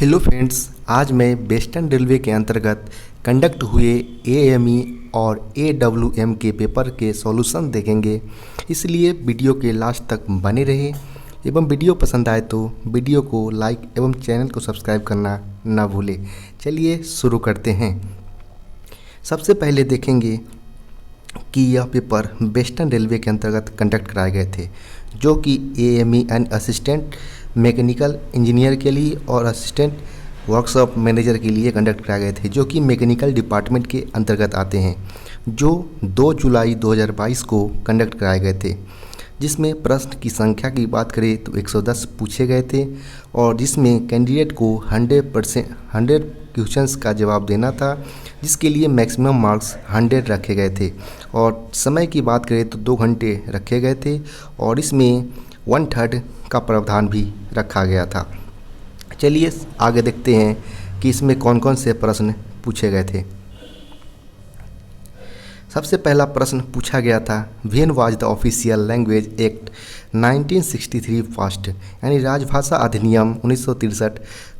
Hello friends, आज मैं western railway के अंतर्गत कंडक्ट हुए एएमई और एडब्ल्यूएम के पेपर के सॉल्यूशन देखेंगे। इसलिए वीडियो के लास्ट तक बने रहे एवं वीडियो पसंद आए तो वीडियो को लाइक एवं चैनल को सब्सक्राइब करना ना भूलें। चलिए शुरू करते हैं। सबसे पहले देखेंगे कि यह पेपर वेस्टर्न रेलवे के अंतर्गत कंडक्ट कराए गए थे, जो कि AME and assistant mechanical engineer के लिए और असिस्टेंट वर्कशॉप मैनेजर के लिए कंडक्ट कराए गए थे, जो कि मैकेनिकल डिपार्टमेंट के अंतर्गत आते हैं, जो 2 जुलाई 2022 को कंडक्ट कराए गए थे। जिसमें प्रश्न की संख्या की बात करें तो 110 पूछे गए थे और जिसमें कैंडिडेट को 100 क्वेश्चंस का जवाब देना था, जिसके लिए मैक्सिमम मार्क्स 100 रखे गए थे। और समय की बात करें तो 2 घंटे रखे गए थे और इसमें 1/3 का प्रावधान भी रखा गया था। चलिए आगे देखते हैं कि इसमें कौन कौन से प्रश्न पूछे गए थे। सबसे पहला प्रश्न पूछा गया था, when was the official language act 1963 passed, यानी राजभाषा अधिनियम 1963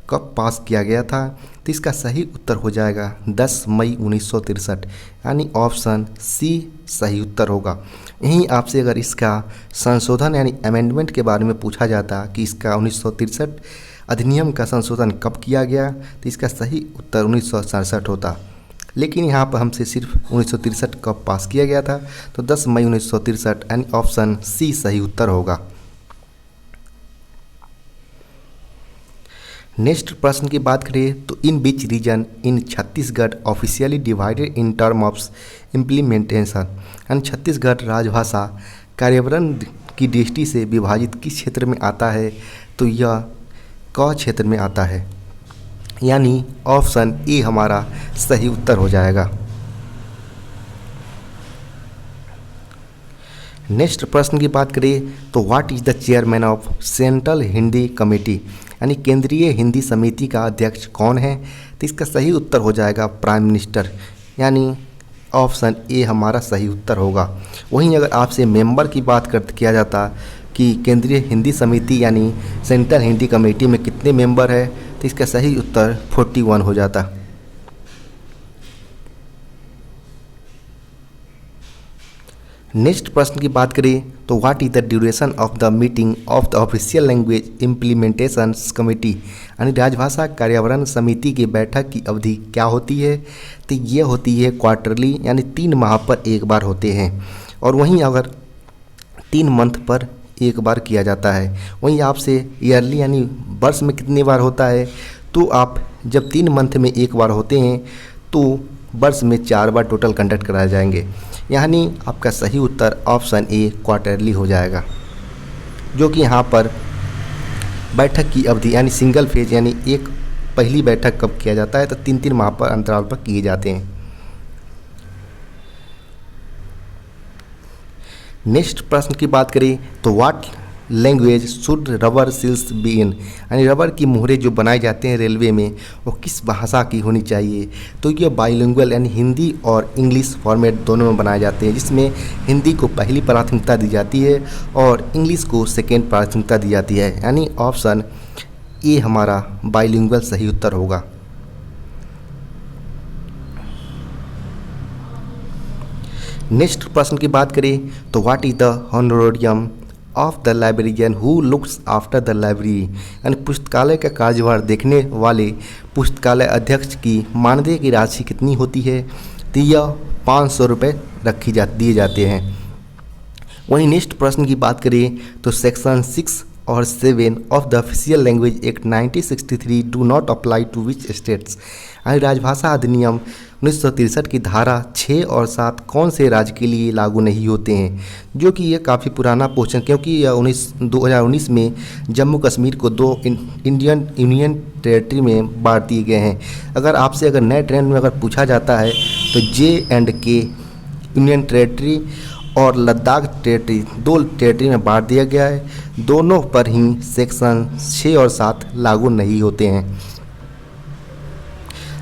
कब पास किया गया था। तो इसका सही उत्तर हो जाएगा 10 मई 1963, यानी ऑप्शन सी सही उत्तर होगा। यहीं आपसे अगर इसका संशोधन यानी अमेंडमेंट के बारे में पूछा जाता कि इसका 1963 अधिनियम का संशोधन कब किया गया, तो इसका सही उत्तर 1967 होता। लेकिन यहाँ पर हमसे सिर्फ 1963 कब पास किया गया था, तो 10 मई 1963 यानी ऑप्शन सी सही उत्तर होगा। नेक्स्ट प्रश्न की बात करें तो in which region in Chhattisgarh officially divided in term of implementation, यानी छत्तीसगढ़ राजभाषा कार्यान्वयन की दृष्टि से विभाजित किस क्षेत्र में आता है, तो यह क क्षेत्र में आता है, यानी ऑप्शन ए हमारा सही उत्तर हो जाएगा। नेक्स्ट प्रश्न की बात करें तो what is the chairman of central Hindi committee, यानी केंद्रीय हिंदी समिति का अध्यक्ष कौन है। तो इसका सही उत्तर हो जाएगा प्राइम मिनिस्टर, यानी ऑप्शन ए हमारा सही उत्तर होगा। वहीं अगर आपसे मेंबर की बात किया जाता कि केंद्रीय हिंदी समिति यानी सेंट्रल हिंदी कमेटी में कितने मेंबर है, तो इसका सही उत्तर 41 हो जाता। नेक्स्ट प्रश्न की बात करें तो what is the duration of the meeting of the official language implementation committee, यानी राजभाषा कार्यान्वयन समिति की बैठक की अवधि क्या होती है। तो ये होती है क्वार्टरली, यानी 3 माह पर एक बार होते हैं। और वहीं अगर 3 मंथ पर एक बार किया जाता है। वहीं आपसे ईयरली यानी वर्ष में कितनी बार होता है, तो आप जब 3 मंथ में एक बार होते हैं तो वर्ष में 4 बार टोटल कंडक्ट कराए जाएंगे, यानी आपका सही उत्तर ऑप्शन ए क्वार्टरली हो जाएगा। जो कि यहाँ पर बैठक की अवधि यानी सिंगल फेज यानी एक पहली बैठक कब किया जाता है, तो 3-3 माह पर अंतराल पर किए जाते हैं। नेक्स्ट प्रश्न की बात करें तो what language should rubber seals be in, यानी रबर की मोहरें जो बनाए जाते हैं रेलवे में वो किस भाषा की होनी चाहिए। तो ये बाइलिंगुअल यानी हिंदी और इंग्लिश फॉर्मेट दोनों में बनाए जाते हैं, जिसमें हिंदी को पहली प्राथमिकता दी जाती है और इंग्लिश को सेकेंड प्राथमिकता दी जाती है, यानी ऑप्शन ए हमारा बाइलिंगुअल सही उत्तर होगा। नेक्स्ट प्रश्न की बात करें तो what is the honorarium of the librarian who looks after the library, यानी पुस्तकालय का कार्यभार देखने वाले पुस्तकालय अध्यक्ष की मानदेय की राशि कितनी होती है। तो यह 500 रुपये दिए जाते हैं। वहीं नेक्स्ट प्रश्न की बात करें तो सेक्शन 6 और 7 of the official language act 1963 do not apply to which states, यानी राजभाषा अधिनियम 1963 की धारा 6 और 7 कौन से राज्य के लिए लागू नहीं होते हैं। जो कि ये काफ़ी पुराना क्वेश्चन, क्योंकि यह 2019 में जम्मू कश्मीर को 2 इंडियन यूनियन टेरेटरी में बांट दिए गए हैं। अगर नए ट्रेंड में अगर पूछा जाता है तो J&K यूनियन टेरेटरी और लद्दाख टेरेटरी 2 टेरेटरी में बांट दिया गया है। दोनों पर ही सेक्शन 6 और 7 लागू नहीं होते हैं।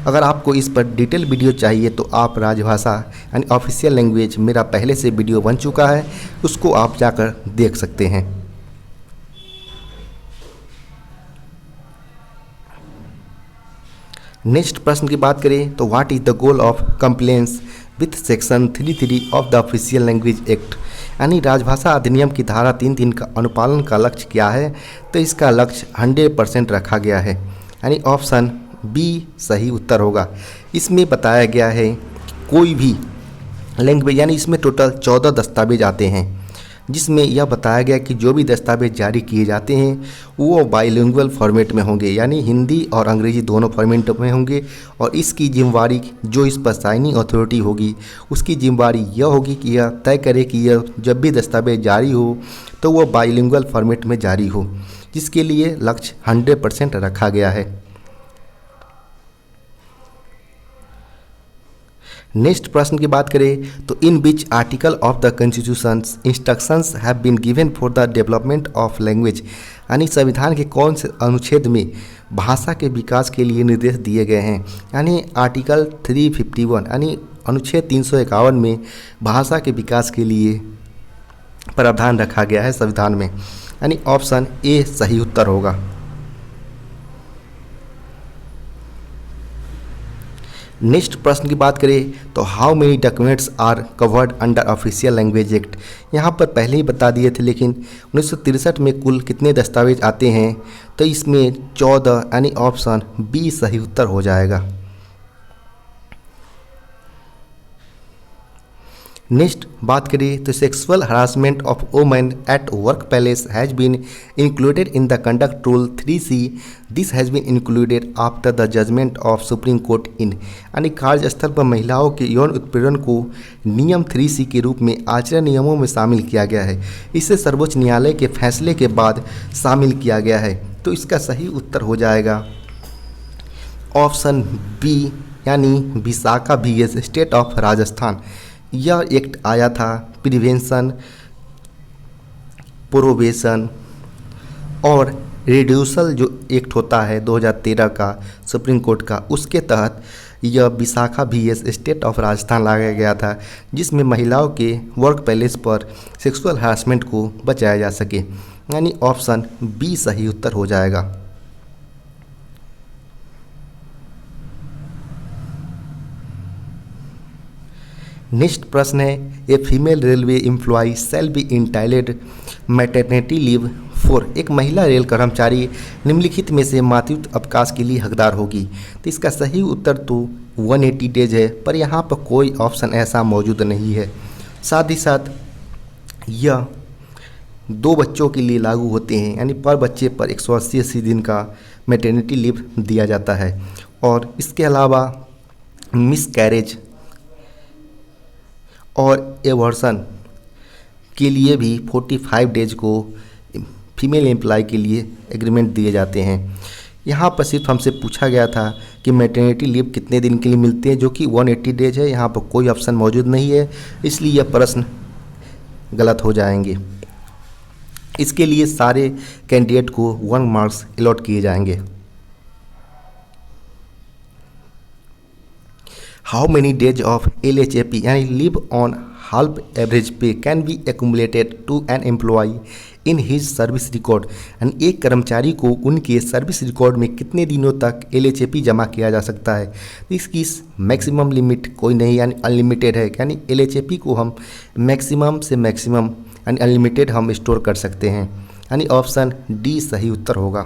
अगर आपको इस पर डिटेल वीडियो चाहिए तो आप राजभाषा यानी ऑफिशियल लैंग्वेज मेरा पहले से वीडियो बन चुका है, उसको आप जाकर देख सकते हैं। नेक्स्ट प्रश्न की बात करें तो what is the goal of compliance with section 33 of the official language act, यानी राजभाषा अधिनियम की धारा 3(3) का अनुपालन का लक्ष्य क्या है। तो इसका लक्ष्य 100% रखा गया है, यानी ऑप्शन बी सही उत्तर होगा। इसमें बताया गया है कोई भी लैंग्वेज, यानी इसमें टोटल 14 दस्तावेज आते हैं, जिसमें यह बताया गया कि जो भी दस्तावेज जारी किए जाते हैं वो बाइलिंगुअल फॉर्मेट में होंगे, यानी हिंदी और अंग्रेजी दोनों फॉर्मेट में होंगे। और इसकी जिम्मेवारी जो इस पर साइनिंग अथॉरिटी होगी उसकी जिम्मेवारी यह होगी कि यह तय करे कि यह जब भी दस्तावेज जारी हो तो वह बाइलिंगुअल फॉर्मेट में जारी हो, जिसके लिए लक्ष्य 100% रखा गया है। नेक्स्ट प्रश्न की बात करें तो in which article of the constitution instructions have been given for the development of language, यानी संविधान के कौन से अनुच्छेद में भाषा के विकास के लिए निर्देश दिए गए हैं। यानी आर्टिकल 351 यानी अनुच्छेद 351 में भाषा के विकास के लिए प्रावधान रखा गया है संविधान में, यानी ऑप्शन ए सही उत्तर होगा। नेक्स्ट प्रश्न की बात करें तो how many documents are covered under official language act. यहाँ पर पहले ही बता दिए थे, लेकिन 1963 में कुल कितने दस्तावेज आते हैं। तो इसमें 14 यानी ऑप्शन बी सही उत्तर हो जाएगा। नेक्स्ट बात करें तो sexual harassment of women at work place has been included in the conduct rule 3C। This has been included after the judgement of supreme court in, यानी कार्यस्थल पर महिलाओं के यौन उत्पीड़न को नियम 3C के रूप में आचरण नियमों में शामिल किया गया है। इसे सर्वोच्च न्यायालय के फैसले के बाद शामिल किया गया है। तो इसका सही उत्तर हो जाएगा ऑप्शन बी, यानी Vishakha VS state of Rajasthan. यह एक्ट आया था प्रिवेंशन, प्रोबेशन और रिड्यूसल जो एक्ट होता है 2013 का सुप्रीम कोर्ट का, उसके तहत यह Vishakha VS state of Rajasthan लाया गया था, जिसमें महिलाओं के वर्क प्लेस पर सेक्सुअल हरासमेंट को बचाया जा सके, यानी ऑप्शन बी सही उत्तर हो जाएगा। नेक्स्ट प्रश्न है a female railway employee shall be entitled maternity leave for. एक महिला रेल कर्मचारी निम्नलिखित में से मातृत्व अवकाश के लिए हकदार होगी। तो इसका सही उत्तर तो 180 डेज है, पर यहाँ पर कोई ऑप्शन ऐसा मौजूद नहीं है। साथ ही साथ यह 2 बच्चों के लिए लागू होते हैं, यानी पर बच्चे पर 180 दिन का मैटरनिटी लीव दिया जाता है। और इसके अलावा मिस कैरेज और एवर्सन के लिए भी 45 डेज को फीमेल एम्प्लॉय के लिए एग्रीमेंट दिए जाते हैं। यहाँ पर सिर्फ हमसे पूछा गया था कि मैटरनिटी लीव कितने दिन के लिए मिलते हैं, जो कि 180 डेज है। यहाँ पर कोई ऑप्शन मौजूद नहीं है, इसलिए यह प्रश्न गलत हो जाएंगे। इसके लिए सारे कैंडिडेट को 1 मार्क्स अलॉट किए जाएंगे। How many days of LHAP यानी leave on half average pay can be accumulated to an employ in his service record, यानी एक कर्मचारी को उनके सर्विस रिकॉर्ड में कितने दिनों तक LHAP जमा किया जा सकता है। इसकी मैक्सिमम लिमिट कोई नहीं, यानी अनलिमिटेड है, यानी LHAP को हम मैक्सिमम से मैक्सिमम यानी अनलिमिटेड हम स्टोर कर सकते हैं, यानी ऑप्शन डी सही उत्तर होगा।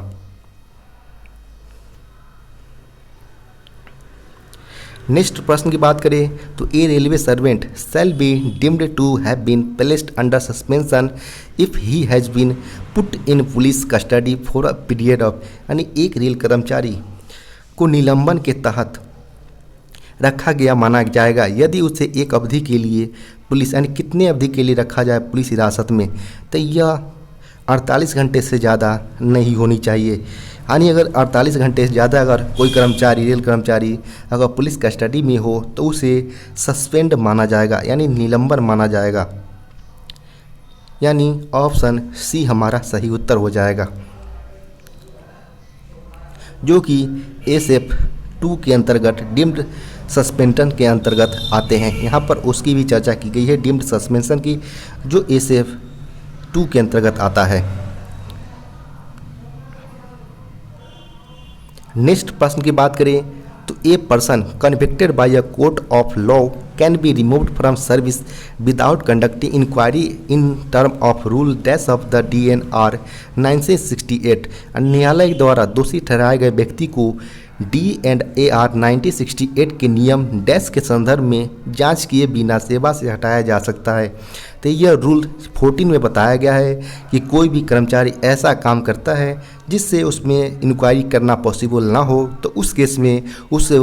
नेक्स्ट प्रश्न की बात करें तो a railway servant shall be deemed to have been placed under suspension if he has been put in police custody for a period of, यानी एक रेल कर्मचारी को निलंबन के तहत रखा गया माना जाएगा यदि उसे एक अवधि के लिए पुलिस, यानी कितने अवधि के लिए रखा जाए पुलिस हिरासत में। तो यह 48 घंटे से ज़्यादा नहीं होनी चाहिए, यानी अगर 48 घंटे से ज़्यादा अगर कोई कर्मचारी रेल कर्मचारी अगर पुलिस कस्टडी में हो तो उसे सस्पेंड माना जाएगा, यानी निलंबन माना जाएगा, यानी ऑप्शन सी हमारा सही उत्तर हो जाएगा, जो कि SF 2 के अंतर्गत डीम्ड सस्पेंशन के अंतर्गत आते हैं। यहाँ पर उसकी भी चर्चा की गई है डीम्ड सस्पेंशन की, जो SF 2 के अंतर्गत आता है। नेक्स्ट प्रश्न की बात करें तो a person convicted by a court of law can be removed from service without conducting inquiry in term of rule dash of the DNR 1968। न्यायालय द्वारा दोषी ठहराए गए व्यक्ति को DNAR 1968 के नियम डैश के संदर्भ में जांच किए बिना सेवा से हटाया जा सकता है। तो यह रूल 14 में बताया गया है कि कोई भी कर्मचारी ऐसा काम करता है जिससे उसमें इंक्वायरी करना पॉसिबल ना हो, तो उस केस में उसे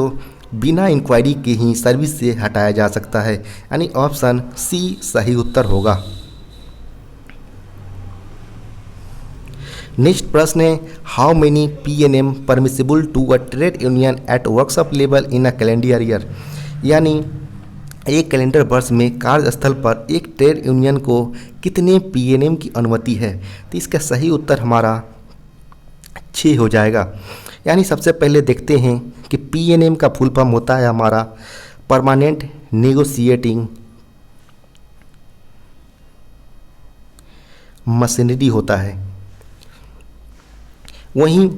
बिना इंक्वायरी के ही सर्विस से हटाया जा सकता है, यानी ऑप्शन सी सही उत्तर होगा। नेक्स्ट प्रश्न है, how many PNM permissible to a trade union at workshop level in a calendar year. यानी एक कैलेंडर वर्ष में कार्यस्थल पर एक ट्रेड यूनियन को कितने PNM की अनुमति है। तो इसका सही उत्तर हमारा 6 हो जाएगा। यानी सबसे पहले देखते हैं कि PNM का फुल फॉर्म होता है हमारा परमानेंट नेगोशिएटिंग मशीनरी होता है। वहीं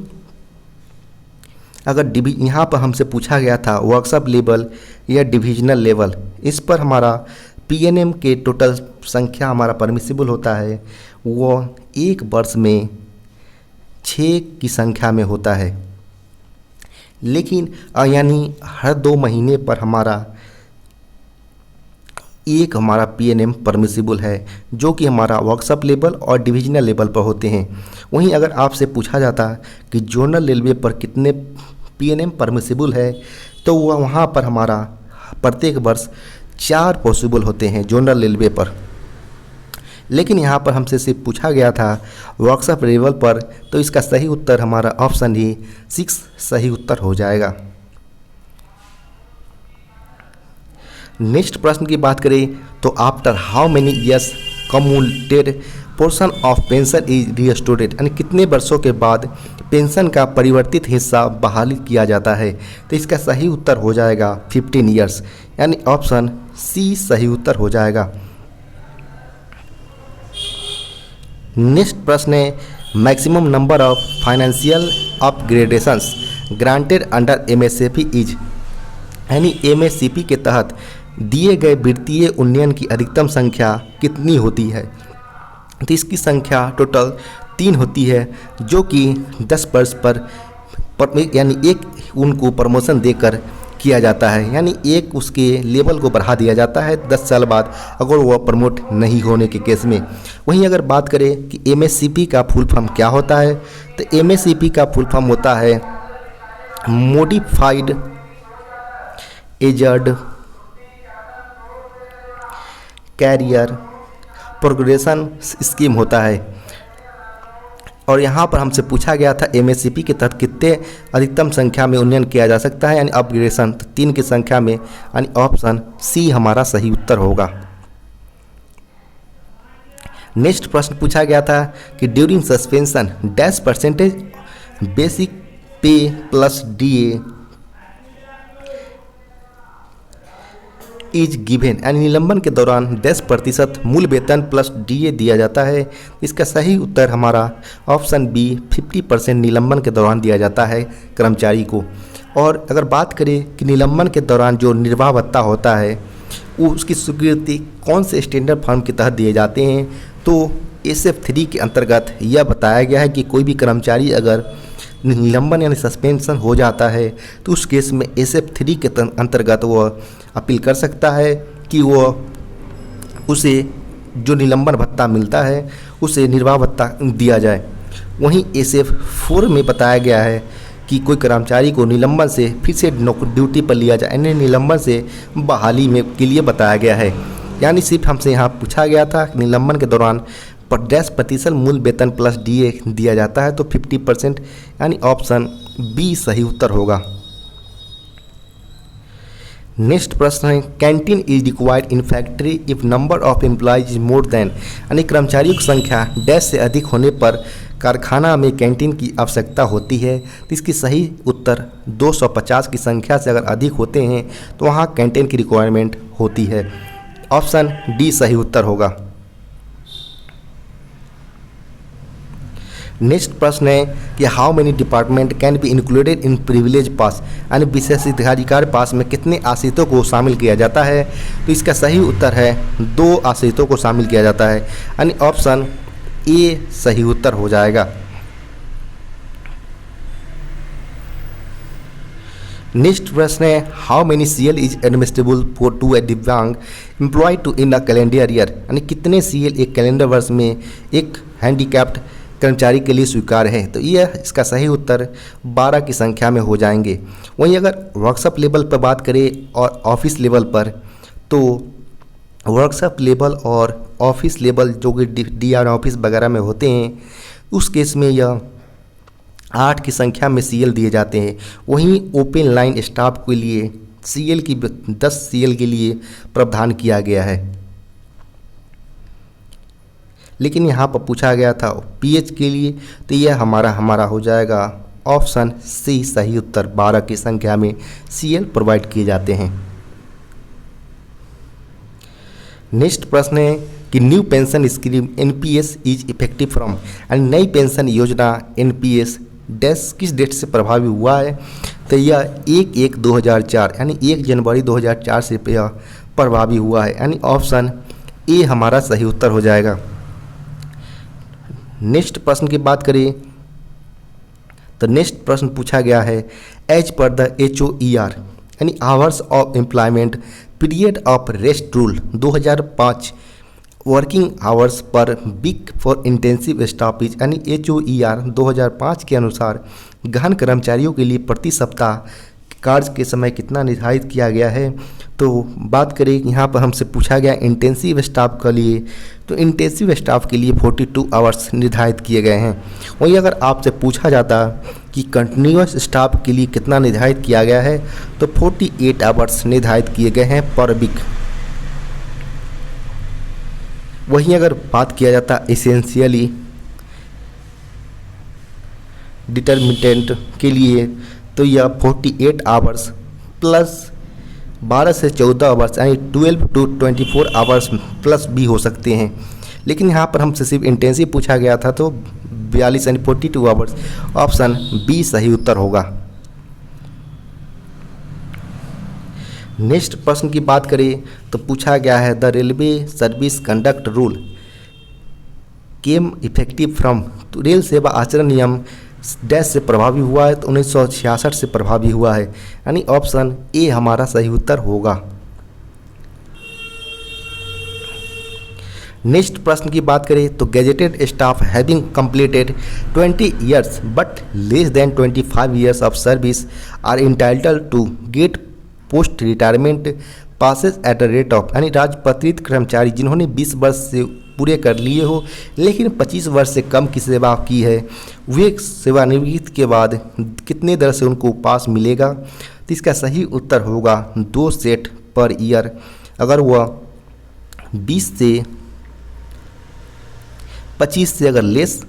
अगर यहाँ पर हमसे पूछा गया था वर्कशॉप लेवल या डिविजनल लेवल, इस पर हमारा PNM के टोटल संख्या हमारा परमिसिबल होता है वो एक वर्ष में 6 की संख्या में होता है। लेकिन यानी हर 2 महीने पर हमारा एक हमारा PNM परमिसिबल है, जो कि हमारा वर्कशॉप लेवल और डिविजनल लेवल पर होते हैं। वहीं अगर आपसे पूछा जाता कि जोनल रेलवे पर कितने PNM परमिसिबल है, तो वहाँ पर हमारा प्रत्येक वर्ष 4 पॉसिबल होते हैं जोनल रेलवे पर। लेकिन यहाँ पर हमसे सिर्फ पूछा गया था वर्कशॉप लेवल पर, तो इसका सही उत्तर हमारा ऑप्शन ही 6 सही उत्तर हो जाएगा। नेक्स्ट प्रश्न की बात करें तो after how many years cumulated portion of pension is restored, यानी कितने वर्षों के बाद पेंशन का परिवर्तित हिस्सा बहाल किया जाता है। तो इसका सही उत्तर हो जाएगा 15 ईयर्स, यानी ऑप्शन सी सही उत्तर हो जाएगा। नेक्स्ट प्रश्न है, maximum number of financial upgradations granted under MSCP is, यानी MSCP के तहत दिए गए वित्तीय उन्नयन की अधिकतम संख्या कितनी होती है। तो इसकी संख्या टोटल 3 होती है, जो कि 10 वर्ष पर यानी एक उनको प्रमोशन देकर किया जाता है, यानी एक उसके लेवल को बढ़ा दिया जाता है 10 साल बाद अगर वह प्रमोट नहीं होने के केस में। वहीं अगर बात करें कि MSCP का फुल फॉर्म क्या होता है, तो MSCP का फुल फॉर्म होता है modified aged career progression scheme होता है। और यहाँ पर हमसे पूछा गया था MSCP के तहत कितने अधिकतम संख्या में उन्नयन किया जा सकता है, यानी अपग्रेडेशन 3 की संख्या में, यानी ऑप्शन सी हमारा सही उत्तर होगा। नेक्स्ट प्रश्न पूछा गया था कि during suspension dash percentage basic पे प्लस DA इज गिवेन, यानी निलंबन के दौरान 10% मूल वेतन प्लस DA दिया जाता है। इसका सही उत्तर हमारा ऑप्शन बी 50% निलंबन के दौरान दिया जाता है कर्मचारी को। और अगर बात करें कि निलंबन के दौरान जो निर्वाह भत्ता होता है वो उसकी स्वीकृति कौन से स्टैंडर्ड फॉर्म के तहत दिए जाते हैं, तो SF3 के अंतर्गत यह बताया गया है कि कोई भी कर्मचारी अगर निलंबन यानी सस्पेंशन हो जाता है तो उस केस में SF3 के अंतर्गत वह अपील कर सकता है कि वह उसे जो निलंबन भत्ता मिलता है उसे निर्वाह भत्ता दिया जाए। वहीं SF4 में बताया गया है कि कोई कर्मचारी को निलंबन से फिर से ड्यूटी पर लिया जाए, यानी निलंबन से बहाली में के लिए बताया गया है। यानी सिर्फ हमसे यहाँ पूछा गया था निलंबन के दौरान 10% मूल वेतन प्लस DA दिया जाता है, तो 50%, यानी ऑप्शन बी सही उत्तर होगा। नेक्स्ट प्रश्न है, canteen is required in factory if number of employees is more than, यानी कर्मचारियों की संख्या डैश से अधिक होने पर कारखाना में कैंटीन की आवश्यकता होती है। तो इसकी सही उत्तर 250 की संख्या से अगर अधिक होते हैं तो वहाँ कैंटीन की रिक्वायरमेंट होती है। ऑप्शन डी सही उत्तर होगा। नेक्स्ट प्रश्न है कि how many department can be included in privilege पास, यानी विशेषाधिकार पास में कितने आश्रितों को शामिल किया जाता है। तो इसका सही उत्तर है 2 आश्रितों को शामिल किया जाता है, यानी ऑप्शन ए सही उत्तर हो जाएगा। नेक्स्ट प्रश्न है how many CL is admissible for to a divyang employee to in a calendar year, यानी कितने CL एक कैलेंडर वर्ष में एक हैंडीकैप्ड कर्मचारी के लिए स्वीकार है। तो यह इसका सही उत्तर 12 की संख्या में हो जाएंगे। वहीं अगर वर्कशॉप लेवल पर बात करें और ऑफिस लेवल पर, तो वर्कशॉप लेवल और ऑफिस लेवल जो कि DR ऑफिस वगैरह में होते हैं, उस केस में यह 8 की संख्या में CL दिए जाते हैं। वहीं ओपन लाइन स्टाफ के लिए CL की 10 CL के लिए प्रावधान किया गया है। लेकिन यहाँ पर पूछा गया था PH के लिए, तो यह हमारा हो जाएगा ऑप्शन सी सही उत्तर। 12 की संख्या में CL प्रोवाइड किए जाते हैं। नेक्स्ट प्रश्न है कि new pension scheme NPS is effective from, यानी नई पेंशन योजना NPS डैश किस डेट से प्रभावी हुआ है। तो यह 1/1/2004 यानी 1 जनवरी 2004 से यह प्रभावी हुआ है, यानी ऑप्शन ए हमारा सही उत्तर हो जाएगा। नेक्स्ट प्रश्न की बात करें तो नेक्स्ट प्रश्न पूछा गया है एज पर द HOER यानी hours of employment period of rest rule 2005 working hours per week for intensive stoppage यानी HOER 2005 के अनुसार गहन कर्मचारियों के लिए प्रति सप्ताह कार्य के समय कितना निर्धारित किया गया है। तो बात करें यहाँ पर हमसे पूछा गया इंटेंसिव स्टाफ के लिए, तो इंटेंसिव स्टाफ के लिए 42 आवर्स निर्धारित किए गए हैं। वहीं अगर आपसे पूछा जाता कि कंटिन्यूअस स्टाफ के लिए कितना निर्धारित किया गया है, तो 48 आवर्स निर्धारित किए गए हैं पर वीक। वहीं अगर बात किया जाता एसेंशियली डिटर्मिनेंट के लिए, तो यह 48 आवर्स प्लस 12 से 14 आवर्स यानी 12 to 24 आवर्स प्लस भी हो सकते हैं। लेकिन यहाँ पर हमसे सिर्फ इंटेंसिव पूछा गया था, तो 42 यानी 42 आवर्स, ऑप्शन बी सही उत्तर होगा। नेक्स्ट प्रश्न की बात करें तो पूछा गया है the railway service conduct rule came effective from, तो रेल सेवा आचरण नियम डैश से प्रभावी हुआ है, तो 1966 से प्रभावी हुआ है, यानी ऑप्शन ए हमारा सही उत्तर होगा। नेक्स्ट प्रश्न की बात करें तो gazetted staff having completed 20 years but less than 25 years of service are entitled to get post retirement passes at the rate of, यानी राजपत्रित कर्मचारी जिन्होंने 20 वर्ष से पूरे कर लिए हो लेकिन 25 वर्ष से कम की सेवा की है, वे सेवानिवृत्ति के बाद कितने दर से उनको पास मिलेगा। तो इसका सही उत्तर होगा 2 सेट पर ईयर। अगर वह 20 से 25 से अगर लेस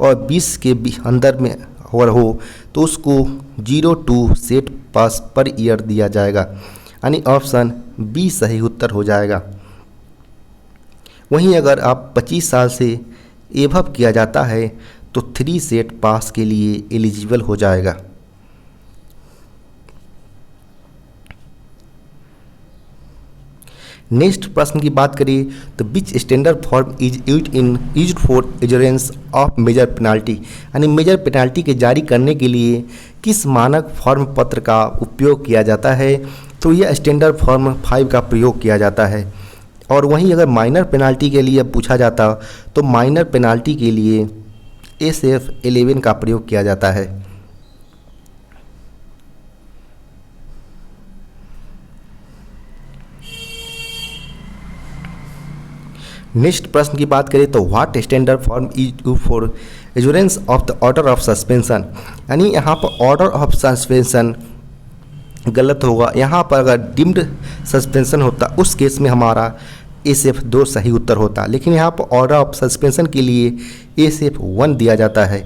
और 20 के अंदर में और हो तो उसको 0.2 सेट पास पर ईयर दिया जाएगा, यानी ऑप्शन बी सही उत्तर हो जाएगा। वहीं अगर आप 25 साल से एभव किया जाता है तो 3 सेट पास के लिए एलिजिबल हो जाएगा। नेक्स्ट प्रश्न की बात करें तो which standard form is used for assurance of major penalty, यानी मेजर पेनाल्टी के जारी करने के लिए किस मानक फॉर्म पत्र का उपयोग किया जाता है। तो यह स्टैंडर्ड फॉर्म 5 का प्रयोग किया जाता है। और वहीं अगर माइनर पेनाल्टी के लिए पूछा जाता तो माइनर पेनाल्टी के लिए SF 11 का प्रयोग किया जाता है। नेक्स्ट प्रश्न की बात करें तो what standard form is used for assurance of the order of suspension, यानी यहाँ पर ऑर्डर ऑफ सस्पेंशन गलत होगा। यहाँ पर अगर डीम्ड सस्पेंशन होता उस केस में हमारा SF 2 सही उत्तर होता, लेकिन यहाँ पर ऑर्डर ऑफ सस्पेंशन के लिए SF 1 दिया जाता है।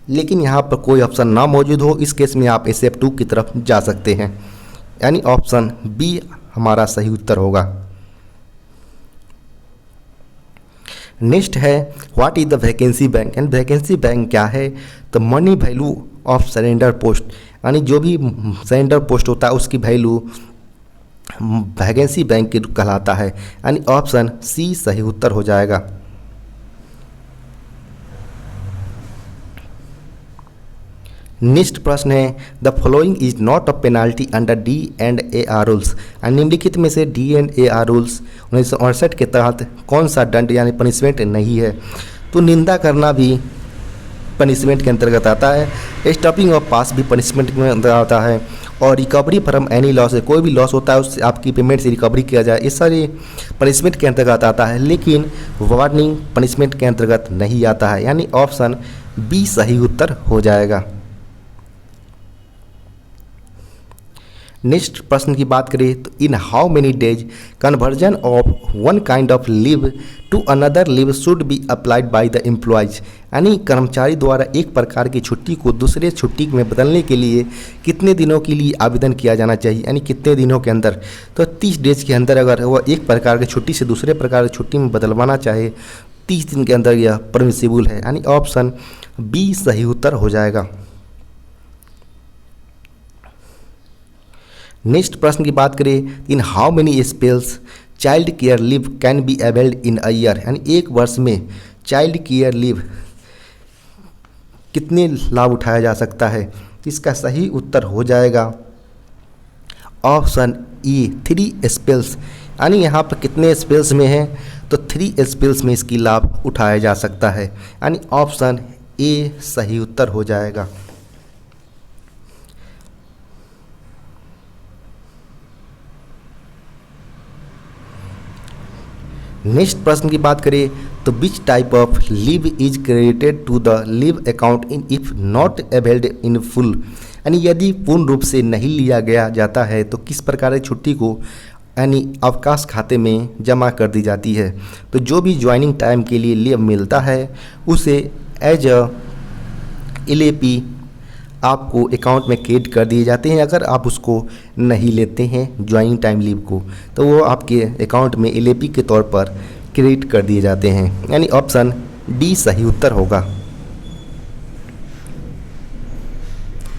लेकिन यहाँ पर कोई ऑप्शन ना मौजूद हो, इस केस में आप SF 2 की तरफ जा सकते हैं, यानी ऑप्शन बी हमारा सही उत्तर होगा। नेक्स्ट है what is the vacancy bank, and vacancy bank क्या है? तो money value of surrender post, यानी जो भी सरेंडर पोस्ट होता है उसकी वैल्यू वैकेंसी बैंक के कहलाता है, यानी ऑप्शन सी सही उत्तर हो जाएगा। नेक्स्ट प्रश्न है the following is not a penalty under D&AR rules, निम्नलिखित में से D&AR रूल्स 1968 के तहत कौन सा दंड यानी पनिशमेंट नहीं है? तो निंदा करना भी पनिशमेंट के अंतर्गत आता है, स्टॉपिंग ऑफ पास भी पनिशमेंट में अंतर्गत आता है, और रिकवरी फ्रॉम एनी लॉस है, कोई भी लॉस होता है उससे आपकी पेमेंट से रिकवरी किया जाए, ये सारे पनिशमेंट के अंतर्गत आता है, लेकिन वार्निंग पनिशमेंट के अंतर्गत नहीं आता है, यानी ऑप्शन बी सही उत्तर हो जाएगा। नेक्स्ट प्रश्न की बात करें तो in how many days conversion of one kind of leave to another leave should be applied by the employees, यानी कर्मचारी द्वारा एक प्रकार की छुट्टी को दूसरे छुट्टी में बदलने के लिए कितने दिनों के लिए आवेदन किया जाना चाहिए, यानी कितने दिनों के अंदर? तो 30 डेज के अंदर अगर वह एक प्रकार की छुट्टी से दूसरे प्रकार की छुट्टी में बदलवाना चाहे 30 दिन के अंदर यह परमिसिबल है, यानी ऑप्शन बी सही उत्तर हो जाएगा। नेक्स्ट प्रश्न की बात करें इन how many spells child care leave can be availed in a year, यानी एक वर्ष में चाइल्ड केयर लीव कितने लाभ उठाया जा सकता है? इसका सही उत्तर हो जाएगा ऑप्शन ई 3 स्पेल्स, यानी यहाँ पर कितने स्पेल्स में है? तो 3 स्पेल्स में इसकी लाभ उठाया जा सकता है, यानी ऑप्शन ए सही उत्तर हो जाएगा। नेक्स्ट प्रश्न की बात करें तो which type of leave is credited to the leave account in if not availed in full, यानी यदि पूर्ण रूप से नहीं लिया गया जाता है तो किस प्रकार की छुट्टी को यानी अवकाश खाते में जमा कर दी जाती है? तो जो भी ज्वाइनिंग टाइम के लिए लीव मिलता है उसे एज अ LAP आपको अकाउंट में क्रेडिट कर दिए जाते हैं। अगर आप उसको नहीं लेते हैं ज्वाइनिंग टाइम लीव को तो वो आपके अकाउंट में LAP के तौर पर क्रेडिट कर दिए जाते हैं, यानी ऑप्शन डी सही उत्तर होगा।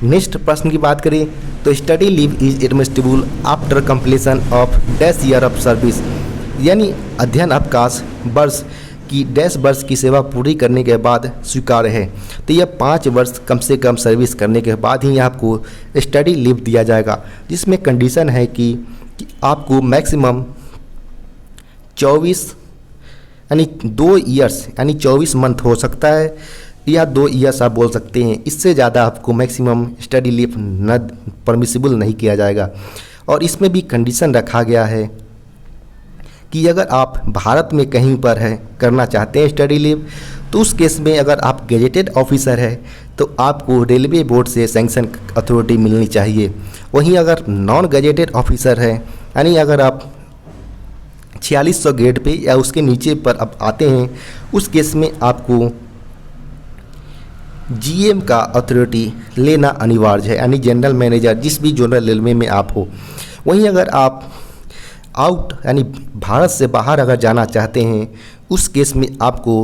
नेक्स्ट प्रश्न की बात करें तो study leave is admissible after completion of dash year of service, यानी अध्ययन अवकाश वर्ष की डैश वर्ष की सेवा पूरी करने के बाद स्वीकार्य है। तो यह 5 वर्ष कम से कम सर्विस करने के बाद ही आपको स्टडी लीव दिया जाएगा, जिसमें कंडीशन है कि आपको मैक्सिमम 24 यानी 2 ईयर्स यानी 24 मंथ हो सकता है या 2 ईयर्स आप बोल सकते हैं, इससे ज़्यादा आपको मैक्सिमम स्टडी लीव न परमिसिबल नहीं किया जाएगा। और इसमें भी कंडीशन रखा गया है कि अगर आप भारत में कहीं पर है करना चाहते हैं स्टडी लीव तो उस केस में अगर आप गेजेटेड ऑफिसर है तो आपको रेलवे बोर्ड से सैंक्शन अथॉरिटी मिलनी चाहिए। वहीं अगर नॉन गेजेटेड ऑफिसर है यानी अगर आप 4600 ग्रेड पे या उसके नीचे पर आप आते हैं उस केस में आपको GM का अथॉरिटी लेना अनिवार्य है, यानी जनरल मैनेजर जिस भी जोनल रेलवे में आप हो। वहीं अगर आप आउट यानी भारत से बाहर अगर जाना चाहते हैं उस केस में आपको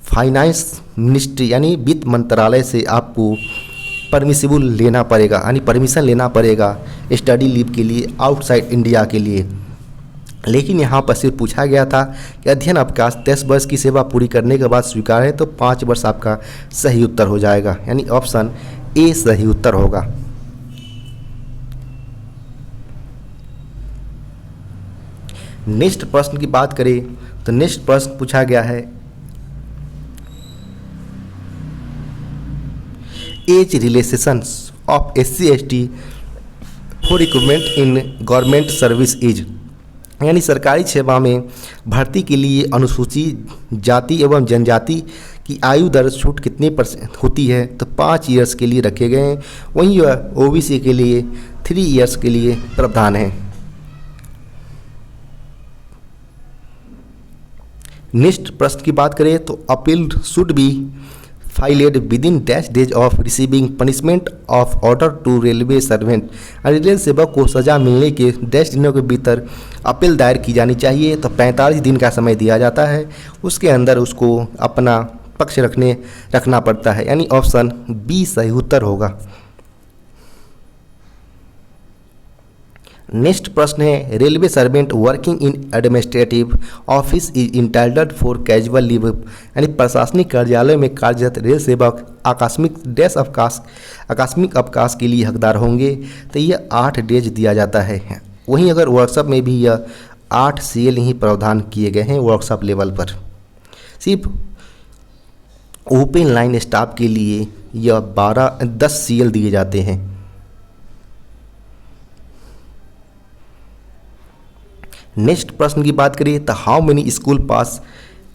फाइनेंस मिनिस्ट्री यानी वित्त मंत्रालय से आपको परमिसिबल लेना पड़ेगा यानी परमिशन लेना पड़ेगा स्टडी लीव के लिए आउटसाइड इंडिया के लिए। लेकिन यहाँ पर सिर्फ पूछा गया था कि अध्ययन अवकाश 10 वर्ष की सेवा पूरी करने के बाद स्वीकार है तो 5 वर्ष आपका सही उत्तर हो जाएगा, यानी ऑप्शन ए सही उत्तर होगा। नेक्स्ट प्रश्न की बात करें तो नेक्स्ट प्रश्न पूछा गया है age relaxation of SC/ST for recruitment in government service is, यानी सरकारी सेवा में भर्ती के लिए अनुसूचित जाति एवं जनजाति की आयु दर छूट कितने % होती है? तो 5 ईयर्स के लिए रखे गए हैं। वहीं OBC के लिए 3 ईयर्स के लिए प्रावधान है। नेक्स्ट प्रश्न की बात करें तो appeal should be filed within dash days of receiving punishment of order to railway servant. रेल सेवक को सजा मिलने के 10 दिनों के भीतर अपील दायर की जानी चाहिए। तो 45 दिन का समय दिया जाता है, उसके अंदर उसको अपना पक्ष रखना पड़ता है, यानी ऑप्शन बी सही उत्तर होगा। नेक्स्ट प्रश्न है, railway servant working in administrative office is entitled for casual leave, यानी प्रशासनिक कार्यालय में कार्यरत रेल सेवक आकस्मिक अवकाश के लिए हकदार होंगे। तो यह 8 डेज दिया जाता है। वहीं अगर वर्कशॉप में भी यह 8 CL ही प्रावधान किए गए हैं वर्कशॉप लेवल पर। सिर्फ ओपन लाइन स्टाफ के लिए यह 10 CL दिए जाते हैं। नेक्स्ट प्रश्न की बात करें तो how many school pass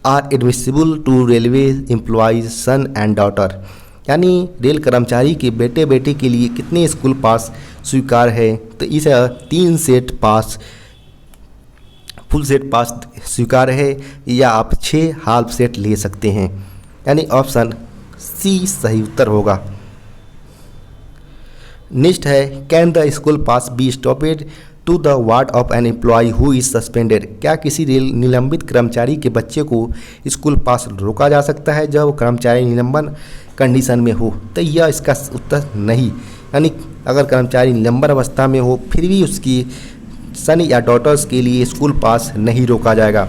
are admissible to railway employees son and daughter, यानी रेल कर्मचारी के बेटे बेटी के लिए कितने स्कूल पास स्वीकार है। तो इस 3 सेट पास, फुल सेट पास स्वीकार है, या आप 6 हाफ सेट ले सकते हैं, यानी ऑप्शन सी सही उत्तर होगा। नेक्स्ट है, can the school pass be stopped to the ward of an employee who is suspended, क्या किसी रेल निलंबित कर्मचारी के बच्चे को स्कूल पास रोका जा सकता है जब कर्मचारी निलंबन कंडीशन में हो। तो यह इसका उत्तर नहीं, यानी अगर कर्मचारी निलंबन अवस्था में हो फिर भी उसकी सन या डॉटर्स के लिए स्कूल पास नहीं रोका जाएगा।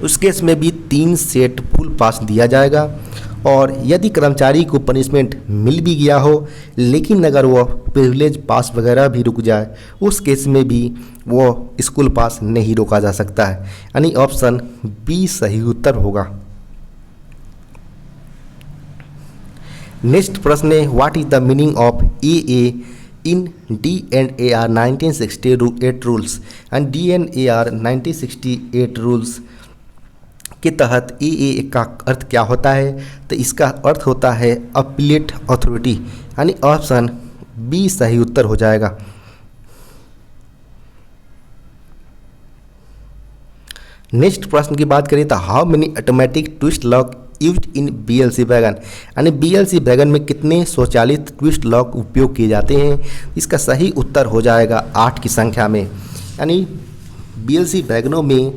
उस केस में भी 3 सेट फुल पास दिया जाएगा। और यदि कर्मचारी को पनिशमेंट मिल भी गया हो लेकिन अगर वो प्रिविलेज पास वगैरह भी रुक जाए, उस केस में भी वो स्कूल पास नहीं रोका जा सकता है, यानी ऑप्शन बी सही उत्तर होगा। नेक्स्ट प्रश्न है, what is the meaning of AA in DNAR 1968 rules, and DNAR 1968 rules के तहत AA का अर्थ क्या होता है। तो इसका अर्थ होता है अपीलेट अथॉरिटी, यानी ऑप्शन बी सही उत्तर हो जाएगा। नेक्स्ट प्रश्न की बात करें तो how many automatic twist lock used in BLC wagon, यानी BLC वैगन में कितने स्वचालित ट्विस्ट लॉक उपयोग किए जाते हैं। इसका सही उत्तर हो जाएगा 8 की संख्या में, यानी BLC वैगनों में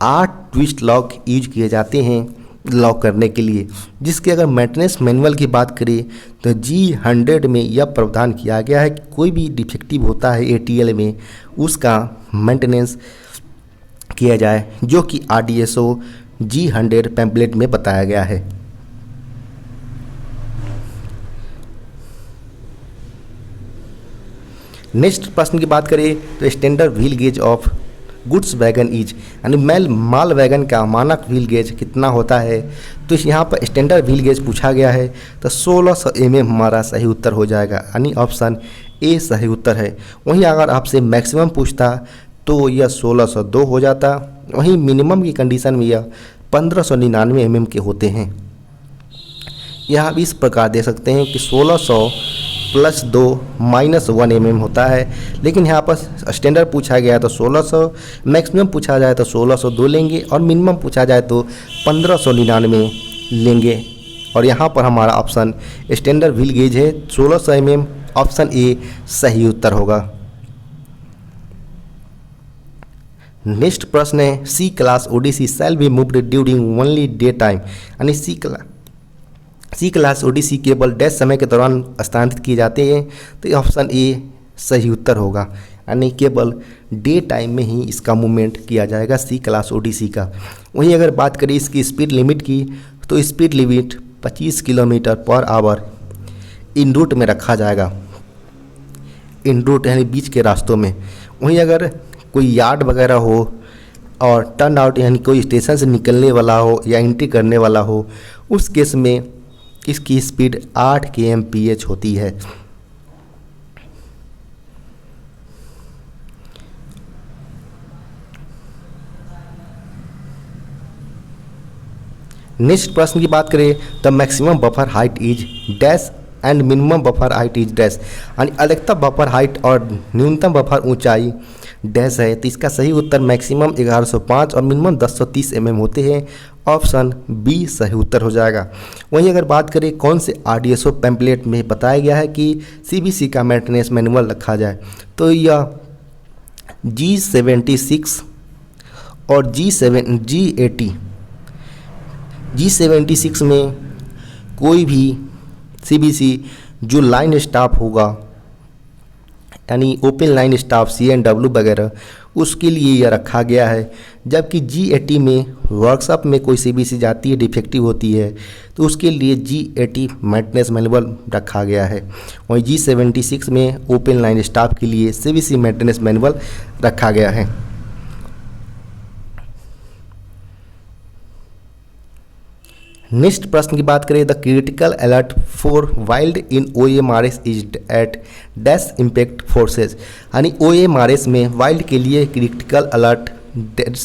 8 ट्विस्ट लॉक यूज किए जाते हैं लॉक करने के लिए। जिसके अगर मेंटेनेंस मैनुअल की बात करें तो G100 में यह प्रावधान किया गया है कि कोई भी डिफेक्टिव होता है ATL में उसका मेंटेनेंस किया जाए, जो कि RDSO G100 पैम्पलेट में बताया गया है। नेक्स्ट प्रश्न की बात करें तो standard wheel gauge of goods wagon is, यानी माल वैगन का मानक व्हील गेज कितना होता है। तो यहाँ पर स्टैंडर्ड व्हील गेज पूछा गया है तो 1600 mm हमारा सही उत्तर हो जाएगा, यानी ऑप्शन ए सही उत्तर है। वहीं अगर आपसे मैक्सिमम पूछता तो यह 1602 हो जाता। वहीं मिनिमम की कंडीशन में यह 1599 mm के होते हैं। यह आप इस प्रकार दे सकते हैं कि 1600 + 2 - 1 mm होता है, लेकिन यहाँ पर स्टैंडर्ड पूछा गया तो 1600, मैक्सिमम पूछा जाए तो 1602 लेंगे और मिनिमम पूछा जाए तो 1599 लेंगे। और यहाँ पर हमारा ऑप्शन स्टैंडर्ड व्हील गेज है 1600 mm, ऑप्शन ए सही उत्तर होगा। नेक्स्ट प्रश्न है, C class ODC shall be moved during only day time, यानी सी क्लास ओडिसी केवल डैश समय के दौरान स्थानांतरित किए जाते हैं। तो ऑप्शन ए सही उत्तर होगा, यानी केवल डे टाइम में ही इसका मूवमेंट किया जाएगा सी क्लास ओडिसी का। वहीं अगर बात करें इसकी स्पीड लिमिट की तो स्पीड लिमिट 25 km/h इन रूट में रखा जाएगा, इन रूट यानी बीच के रास्तों में। वहीं अगर कोई यार्ड वगैरह हो और टर्न आउट यानी कोई स्टेशन से निकलने वाला हो या एंट्री करने वाला हो, उस केस में इसकी स्पीड 8 km/h होती है। नेक्स्ट प्रश्न की बात करें तो maximum buffer height is dash and minimum buffer height is dash, यानी अधिकतम बफर हाइट और न्यूनतम बफर ऊंचाई डैश है। तो इसका सही उत्तर मैक्सिमम 1105 और मिनिमम 1030 mm होते हैं, ऑप्शन बी सही उत्तर हो जाएगा। वहीं अगर बात करें कौन से RDSO पैम्पलेट में बताया गया है कि CBC का मेंटेनेंस मैनुअल रखा जाए, तो यह G76 और G80। G76 में कोई भी CBC जो लाइन स्टाफ होगा, यानी ओपन लाइन स्टाफ CNW वगैरह, उसके लिए यह रखा गया है। जबकि G80 में वर्कशॉप में कोई CBC जाती है, डिफेक्टिव होती है, तो उसके लिए G80 मेंटेनेंस मैनुअल रखा गया है। वहीं G76 में ओपन लाइन स्टाफ के लिए CBC मेंटेनेंस मैनुअल रखा गया है। नेक्स्ट प्रश्न की बात करें, the critical alert for wild in OMRS is at dash impact forces, यानी OMRS में वाइल्ड के लिए क्रिटिकल अलर्ट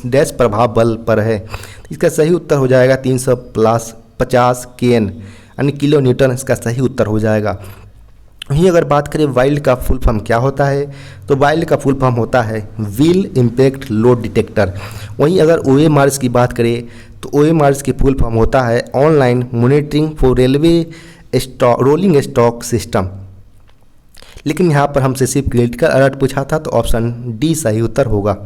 डैश प्रभाव बल पर है। इसका सही उत्तर हो जाएगा 350 kN, यानी किलो न्यूटन इसका सही उत्तर हो जाएगा। वहीं अगर बात करें वाइल्ड का फुल फॉर्म क्या होता है, तो वाइल्ड का फुल फॉर्म होता है व्हील इम्पैक्ट लोड डिटेक्टर। वहीं अगर OMRS की बात करें तो OMRS की फुल फॉर्म होता है online monitoring for railway rolling stock system. लेकिन यहाँ पर हमसे सिर्फ क्रिटिकल अलर्ट पूछा था, तो ऑप्शन डी सही उत्तर होगा।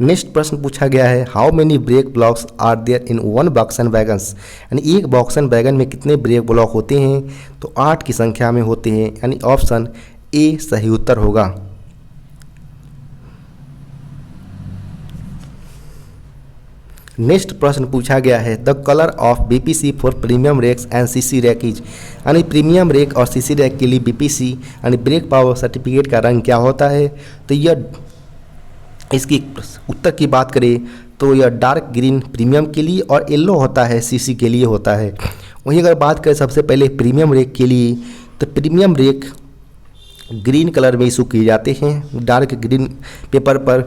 नेक्स्ट प्रश्न पूछा गया है, how many brake blocks are there in one BOXN wagons, यानी एक बॉक्सन वैगन में कितने ब्रेक ब्लॉक होते हैं, तो 8 की संख्या में होते हैं, यानी ऑप्शन ए सही उत्तर होगा। नेक्स्ट प्रश्न पूछा गया है, the colour of BPC for premium rakes and CC rake is, यानी प्रीमियम रेक और CC रैक के लिए BPC यानी ब्रेक पावर सर्टिफिकेट का रंग क्या होता है, तो यह इसकी उत्तर की बात करें तो यह डार्क ग्रीन प्रीमियम के लिए और येलो होता है CC के लिए होता है। वहीं अगर बात करें सबसे पहले प्रीमियम रेक के लिए, तो प्रीमियम रेक ग्रीन कलर में इशू किए जाते हैं डार्क ग्रीन पेपर पर।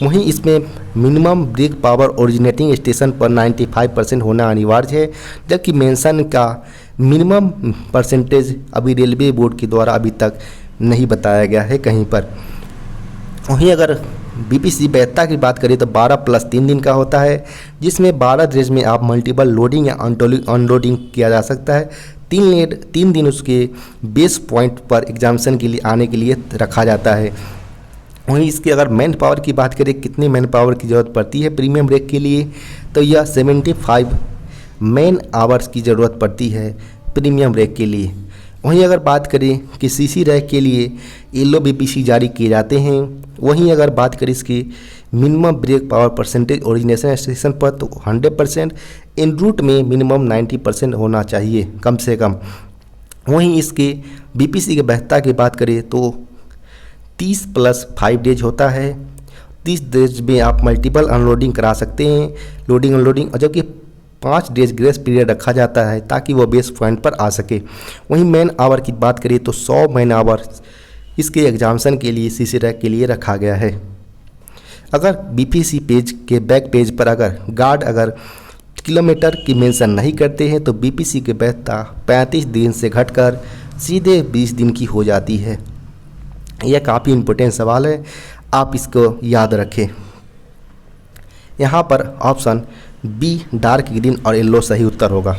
वहीं इसमें minimum brake power originating station पर 95% होना अनिवार्य है, जबकि मेंशन का मिनिमम परसेंटेज अभी रेलवे बोर्ड के द्वारा अभी तक नहीं बताया गया है कहीं पर। वहीं अगर BPC वैधता की बात करें तो 12 + 3 दिन का होता है, जिसमें 12 ड्रेज में आप मल्टीपल लोडिंग या अनलोडिंग किया जा सकता है। 3 दिन उसके बेस पॉइंट पर एग्जामिनेशन के लिए आने के लिए रखा जाता है। वहीं इसके अगर मैन पावर की बात करें, कितनी मैन पावर की ज़रूरत पड़ती है प्रीमियम रेक के लिए, तो यह 75 मैन आवर्स की ज़रूरत पड़ती है प्रीमियम रेक के लिए। वहीं अगर बात करें कि CC रैक के लिए येलो BPC जारी किए जाते हैं। वहीं अगर बात करें इसकी minimum brake power percentage origination station पर, तो 100%, इन रूट में मिनिमम 90% होना चाहिए कम से कम। वहीं इसके BPC की वैधता की बात करें तो 30 + 5 डेज होता है। 30 डेज में आप मल्टीपल अनलोडिंग करा सकते हैं, लोडिंग अनलोडिंग, और जबकि 5 डेज ग्रेस पीरियड रखा जाता है ताकि वो बेस पॉइंट पर आ सके। वहीं मैन आवर की बात करें तो 100 मैन आवर इसके एग्जामिनेशन के लिए CC रैक के लिए रखा गया है। अगर BPC पेज के बैक पेज पर अगर गार्ड अगर किलोमीटर की मेंशन नहीं करते हैं तो BPC की वैधता 35 दिन से घटकर सीधे 20 दिन की हो जाती है। यह काफ़ी इम्पोर्टेंट सवाल है, आप इसको याद रखें। यहाँ पर ऑप्शन बी डार्क ग्रीन और येलो सही उत्तर होगा।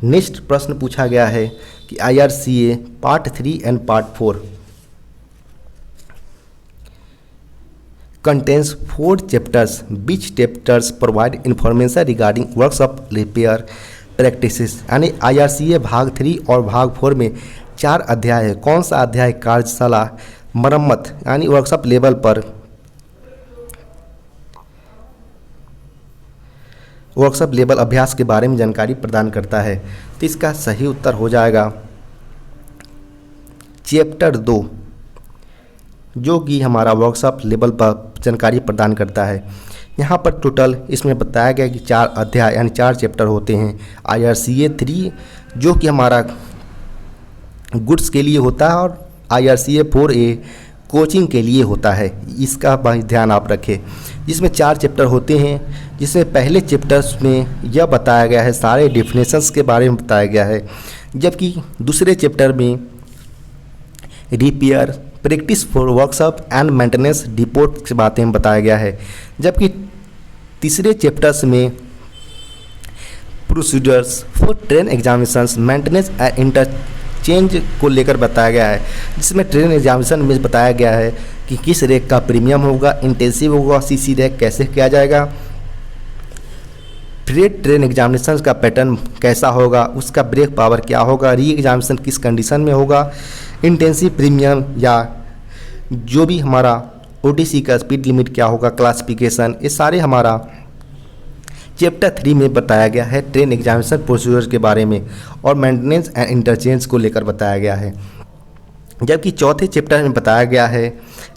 नेक्स्ट प्रश्न पूछा गया है कि IRCA part 3 and part 4 contains 4 chapters, which chapters provide information regarding workshop repair practices, यानी IRCA भाग 3 और भाग 4 में 4 अध्याय है। कौन सा अध्याय कार्यशाला मरम्मत यानी वर्कशॉप लेवल पर वर्कशॉप लेवल अभ्यास के बारे में जानकारी प्रदान करता है, तो इसका सही उत्तर हो जाएगा चैप्टर 2, जो कि हमारा वर्कशॉप लेवल पर जानकारी प्रदान करता है। यहाँ पर टोटल इसमें बताया गया कि 4 अध्याय यानी 4 चैप्टर होते हैं। IRCA 3 जो कि हमारा गुड्स के लिए होता है और IRCA 4A कोचिंग के लिए होता है, इसका ध्यान आप रखें। जिसमें 4 चैप्टर होते हैं, जिसमें पहले चैप्टर्स में यह बताया गया है सारे डेफिनेशंस के बारे में बताया गया है, जबकि दूसरे चैप्टर में repair practice for workshop and maintenance depot के बारे में बताया गया है। जबकि तीसरे चैप्टर्स में procedures for train examinations maintenance and interchange को लेकर बताया गया है, जिसमें ट्रेन एग्जामिनेशन में बताया गया है कि किस रैक का प्रीमियम होगा, इंटेंसिव होगा, सीसी रैक कैसे किया जाएगा, फ्रेट ट्रेन एग्जामिनेशन का पैटर्न कैसा होगा, उसका ब्रेक पावर क्या होगा, री एग्जामिनेशन किस कंडीशन में होगा, इंटेंसिव प्रीमियम या जो भी हमारा ओटीसी का स्पीड लिमिट क्या होगा, क्लासिफिकेशन, ये सारे हमारा चैप्टर 3 में बताया गया है ट्रेन एग्जामिनेशन प्रोसीजर के बारे में और मेंटेनेंस एंड इंटरचेंज को लेकर बताया गया है। जबकि चौथे चैप्टर में बताया गया है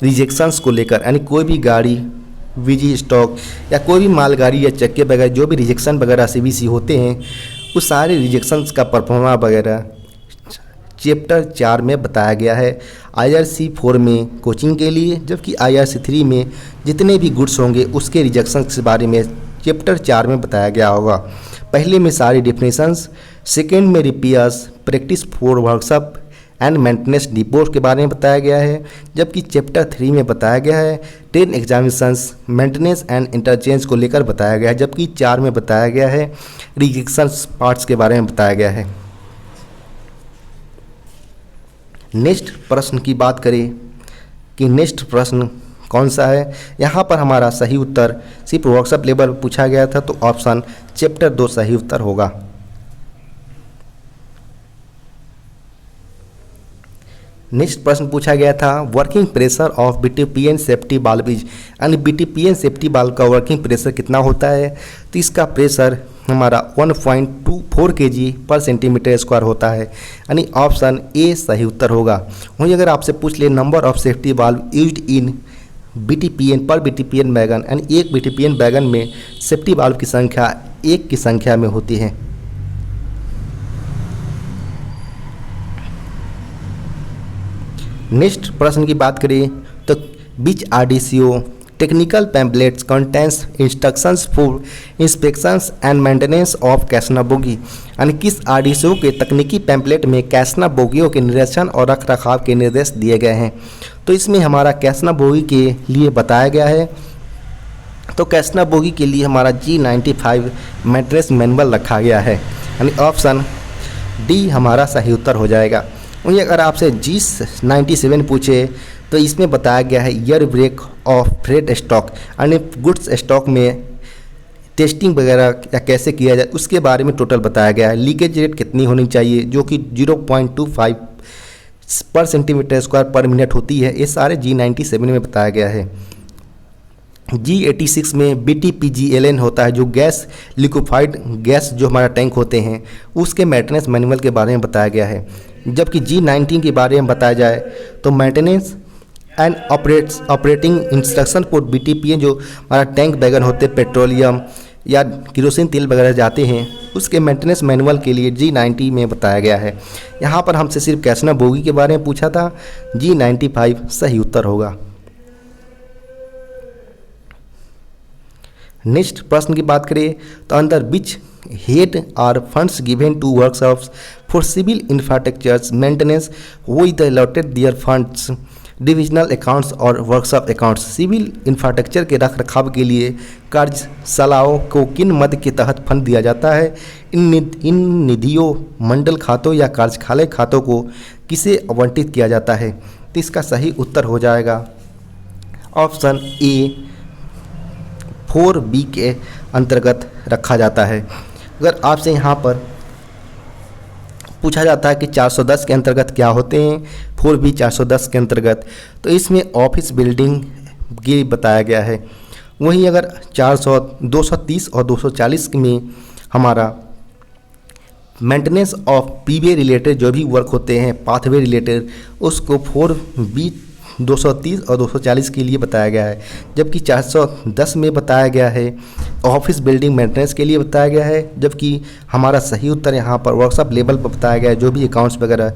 रिजेक्शंस को लेकर, यानी कोई भी गाड़ी वीजी स्टॉक या कोई भी मालगाड़ी या चक्के वगैरह जो भी रिजेक्शन वगैरह सीवीसी होते हैं उस सारे रिजेक्शंस का परफॉर्मा वगैरह चैप्टर 4 में बताया गया है IRC 4 में कोचिंग के लिए। जबकि IRC 3 में जितने भी गुड्स होंगे उसके रिजेक्शन के बारे में चैप्टर 4 में बताया गया होगा। पहले में सारी डिफिनेशंस, सेकेंड में repairs, practice for workshop and maintenance depot के बारे में बताया गया है। जबकि चैप्टर 3 में बताया गया है train examinations maintenance and interchange को लेकर बताया गया है। जबकि 4 में बताया गया है रिजेक्शंस पार्ट्स के बारे में बताया गया है। नेक्स्ट प्रश्न की बात करें कि नेक्स्ट प्रश्न कौन सा है, यहाँ पर हमारा सही उत्तर सिर्फ वर्कशॉप लेवल पूछा गया था, तो ऑप्शन चैप्टर 2 सही उत्तर होगा। नेक्स्ट प्रश्न पूछा गया था working pressure of BTPN safety बाल्ब इज, यानी BTPN सेफ्टी बाल्ब का वर्किंग प्रेशर कितना होता है, तो इसका प्रेशर हमारा 1.24 kg पर सेंटीमीटर स्क्वायर होता है, यानी ऑप्शन ए सही उत्तर होगा। वहीं अगर आपसे पूछ ले नंबर ऑफ सेफ्टी बाल्ब यूज्ड इन BTPN पर BTPN वैगन, यानी एक BTPN वैगन में सेफ्टी बाल्ब की संख्या 1 की संख्या में होती है। नेक्स्ट प्रश्न की बात करें तो which RDCO technical pamphlets contains instructions for inspections and maintenance of casnub bogie, यानी किस RDCO के तकनीकी पैम्पलेट में कैसना बोगियों के निरीक्षण और रखरखाव के निर्देश दिए गए हैं। तो इसमें हमारा कैसना बोगी के लिए बताया गया है, तो कैसना बोगी के लिए हमारा G95 मेंटेनेंस मैनुअल रखा गया है, यानी ऑप्शन डी हमारा सही उत्तर हो जाएगा। वहीं अगर आपसे G97 पूछे तो इसमें बताया गया है air brake of freight stock, यानी गुड्स स्टॉक में टेस्टिंग वगैरह या कैसे किया जाए उसके बारे में टोटल बताया गया है। लीकेज रेट कितनी होनी चाहिए जो कि 0.25 पर सेंटीमीटर स्क्वायर पर मिनट होती है, ये सारे G97 में बताया गया है। G86 में BTPGLN होता है जो गैस लिक्विफाइड गैस जो हमारा टैंक होते हैं उसके मेंटेनेंस मैनुअल के बारे में बताया गया है। जबकि G19 के बारे में बताया जाए तो maintenance and operating instruction for BTPN जो हमारा टैंक वैगन होते पेट्रोलियम या किरोसिन तेल वगैरह जाते हैं उसके मेंटेनेंस मैनुअल के लिए G90 में बताया गया है। यहाँ पर हमसे सिर्फ कैसना बोगी के बारे में पूछा था, G95 सही उत्तर होगा। नेक्स्ट प्रश्न की बात करें तो under which head are funds given to workshops for civil infrastructures maintenance with the allotted their funds divisional accounts और वर्कशॉप अकाउंट्स। सिविल इंफ्रास्ट्रक्चर के रखरखाव के लिए कार्यशालाओं को किन मद के तहत फंड दिया जाता है, इन निधियों मंडल खातों या कार्यशाला खातों को किसे आवंटित किया जाता है, तो इसका सही उत्तर हो जाएगा ऑप्शन ए 4B के अंतर्गत रखा जाता है। अगर आपसे यहाँ पर पूछा जाता है कि 410 के अंतर्गत क्या होते हैं, 4B 410 के अंतर्गत, तो इसमें ऑफिस बिल्डिंग की बताया गया है। वहीं अगर 230 और 240 में हमारा मेंटेनेंस ऑफ पीवे रिलेटेड जो भी वर्क होते हैं पाथवे रिलेटेड उसको 4B 230 और 240 के लिए बताया गया है। जबकि 410 में बताया गया है ऑफिस बिल्डिंग मेंटेनेंस के लिए बताया गया है। जबकि हमारा सही उत्तर यहाँ पर वर्कशॉप लेवल पर बताया गया है जो भी अकाउंट्स वगैरह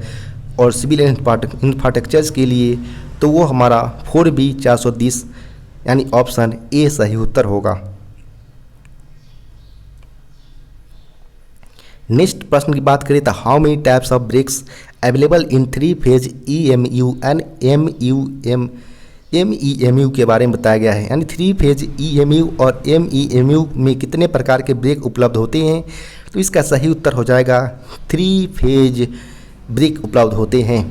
और सिविल इंफ्रास्ट्रक्चर्स के लिए, तो वो हमारा 4B 430 यानी ऑप्शन ए सही उत्तर होगा। नेक्स्ट प्रश्न की बात करें तो how many types of brakes available in 3 phase EMU and MEMU के बारे में बताया गया है। यानी 3 फेज EMU और MEMU में कितने प्रकार के ब्रेक उपलब्ध होते हैं, तो इसका सही उत्तर हो जाएगा 3 फेज ब्रेक उपलब्ध होते हैं।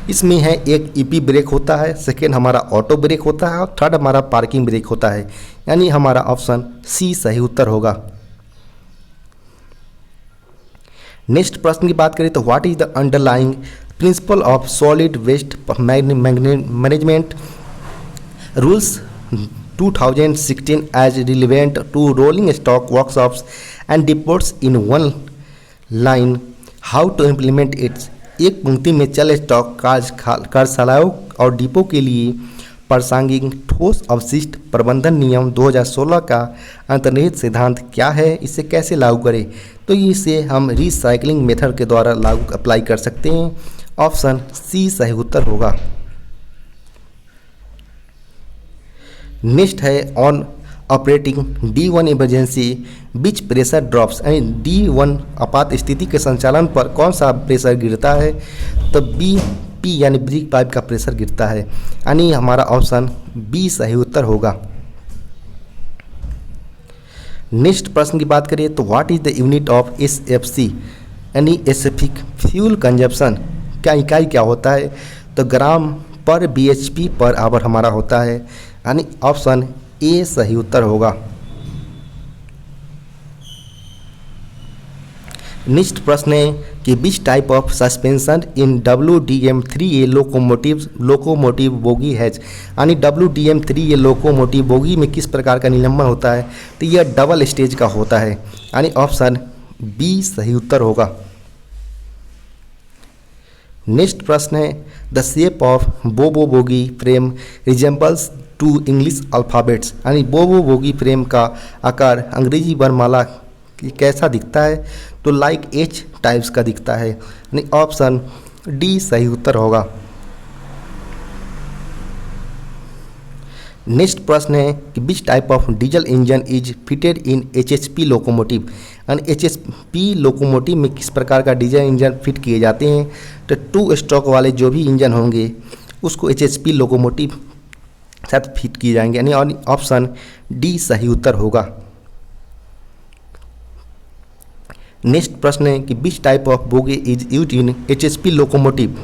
इसमें है एक EP ब्रेक होता है, सेकेंड हमारा ऑटो ब्रेक होता है और थर्ड हमारा पार्किंग ब्रेक होता है। यानी हमारा ऑप्शन C सही उत्तर होगा। नेक्स्ट प्रश्न की बात करें तो what is the underlying principle of solid waste management rules 2016 as relevant to rolling stock workshops and depots in one line, how to implement its. एक पंक्ति में चल स्टॉक कार्यशालाओं और डिपो के लिए प्रासंगिक ठोस अवशिष्ट प्रबंधन नियम 2016 का अंतर्निहित सिद्धांत क्या है, इसे कैसे लागू करें। तो इसे हम रिसाइकलिंग मेथड के द्वारा लागू अप्लाई कर सकते हैं। ऑप्शन C सही उत्तर होगा। नेक्स्ट है on operating D1 emergency beach pressure drops, यानी D1 आपात स्थिति के संचालन पर कौन सा प्रेशर गिरता है, तो BP यानी ब्रेक पाइप का प्रेशर गिरता है। यानी हमारा ऑप्शन B सही उत्तर होगा। नेक्स्ट प्रश्न की बात करें तो what is the unit of SFC यानी स्पेसिफिक फ्यूल कंजप्शन, क्या इकाई क्या होता है, तो ग्राम पर BHP पर आवर हमारा होता है। यानी ऑप्शन A सही उत्तर होगा। नेक्स्ट प्रश्न है कि विच type of suspension in WDM3A locomotive bogie has, यानी WDM3A लोकोमोटिव बोगी में किस प्रकार का निलंबन होता है, तो यह डबल स्टेज का होता है। यानी ऑप्शन B सही उत्तर होगा। नेक्स्ट प्रश्न है the shape of bobo bogie frame resembles to English alphabets, यानी बोबो बोगी फ्रेम का आकार अंग्रेजी वर्णमाला कैसा दिखता है, तो लाइक H टाइप्स का दिखता है। यानी ऑप्शन D सही उत्तर होगा। नेक्स्ट प्रश्न है कि विच type of diesel engine is fitted in HHP locomotive, यानी HHP लोकोमोटिव में किस प्रकार का डीजल इंजन फिट किए जाते हैं, तो 2 स्ट्रोक वाले जो भी इंजन होंगे उसको HHP लोकोमोटिव साथ फिट किए जाएंगे। यानी ऑप्शन D सही उत्तर होगा। नेक्स्ट प्रश्न है कि विच type of bogie is used in HHP locomotive,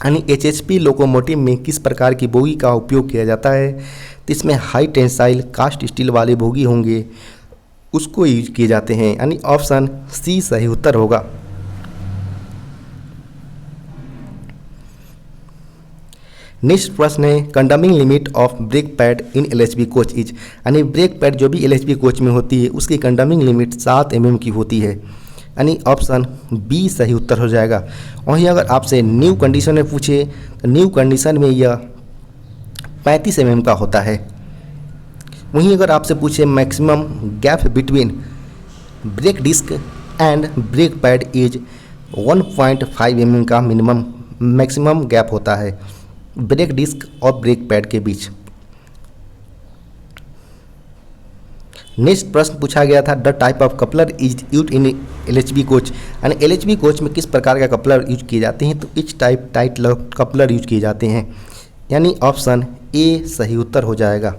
यानी HHP लोकोमोटिव में किस प्रकार की बोगी का उपयोग किया जाता है, तो इसमें हाई टेंसाइल कास्ट स्टील वाले बोगी होंगे उसको यूज किए जाते हैं। यानी ऑप्शन C सही उत्तर होगा। नेक्स्ट प्रश्न है कंडमिंग limit of brake pad in LHB coach is, यानी ब्रेक पैड जो भी LHB कोच में होती है उसकी कंडमिंग लिमिट 7 mm की होती है। यानी ऑप्शन B सही उत्तर हो जाएगा। वहीं अगर आपसे न्यू कंडीशन में पूछे तो न्यू कंडीशन में यह 35 mm का होता है। वहीं अगर आपसे पूछे maximum gap between brake disc and brake pad is 1.5 mm का मिनिमम मैक्सिमम गैप होता है ब्रेक डिस्क और ब्रेक पैड के बीच। नेक्स्ट प्रश्न पूछा गया था the type of coupler is used in LHB coach, यानी LHB कोच में किस प्रकार का कपलर यूज किए जाते हैं, तो etch type tight coupler use किए जाते हैं। यानी ऑप्शन A सही उत्तर हो जाएगा।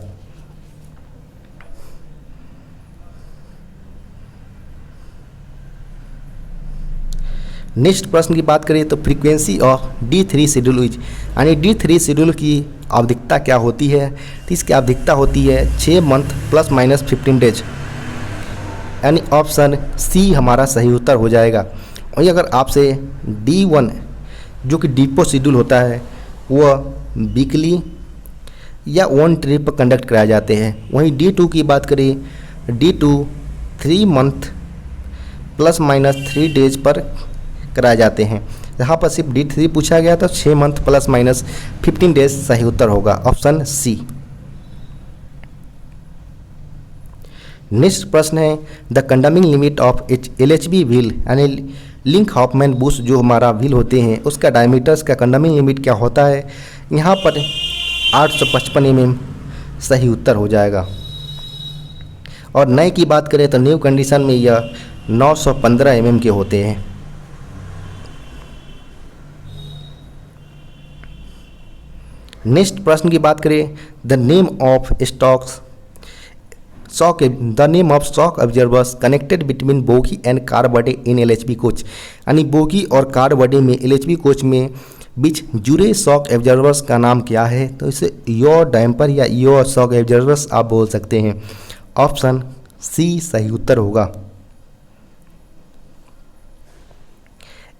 नेक्स्ट प्रश्न की बात करें तो frequency of D3 schedule is, यानी D3 शेड्यूल की आवधिकता क्या होती है, तो इसकी आवधिकता होती है 6 मंथ प्लस माइनस 15 डेज। यानी ऑप्शन C हमारा सही उत्तर हो जाएगा। वहीं अगर आपसे D1 जो कि डिपो शेड्यूल होता है वह वीकली या 1 ट्रिप पर कंडक्ट कराए जाते हैं। वहीं D2 की बात करें D2 3 month plus minus 3 days पर कराए जाते हैं। यहाँ पर सिर्फ D3 पूछा गया तो 6 मंथ प्लस माइनस 15 डेज सही उत्तर होगा, ऑप्शन C। नेक्स्ट प्रश्न है the कंडमिंग limit of LHB wheel, यानी लिंक हॉफमैन बुश जो हमारा व्हील होते हैं उसका डायमीटर्स का कंडमिंग लिमिट क्या होता है, यहाँ पर 855 mm सही उत्तर हो जाएगा। और नए की बात करें तो न्यू कंडीशन में यह 915 mm के होते हैं। नेक्स्ट प्रश्न की बात करें, the name of shock observers connected between bogie and car body in LHB coach, यानी बोगी और कार बॉडी में एलएचबी कोच में बीच जुड़े शॉक ऑब्जर्वर्स का नाम क्या है? तो इसे योर डैम्पर या योर शॉक ऑब्जर्वर्स आप बोल सकते हैं। ऑप्शन सी सही उत्तर होगा।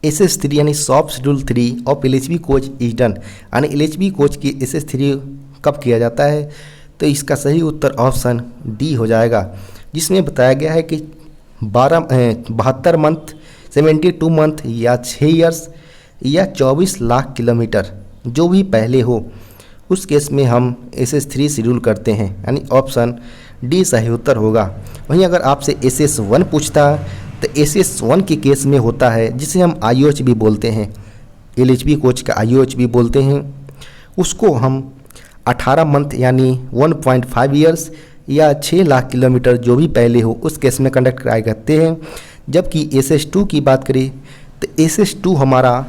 SS3 यानी soft schedule 3 of LHB coach is done, यानी एलएचबी कोच की SS3 कब किया जाता है? तो इसका सही उत्तर ऑप्शन डी हो जाएगा, जिसमें बताया गया है कि 72 मंथ, 72 मंथ या 6 ईयर्स या 24 लाख किलोमीटर जो भी पहले हो, उस केस में हम SS3 शेड्यूल करते हैं, यानी ऑप्शन डी सही उत्तर होगा। वहीं अगर आपसे SS1 पूछता तो SS1 के केस में होता है जिसे हम IOH भी बोलते हैं, LHB कोच का IOH भी बोलते हैं, उसको हम 18 मंथ यानी 1.5 ईयर्स या 6 लाख किलोमीटर जो भी पहले हो उस केस में कंडक्ट कराया करते हैं। जबकि SS2 की बात करें तो SS2 हमारा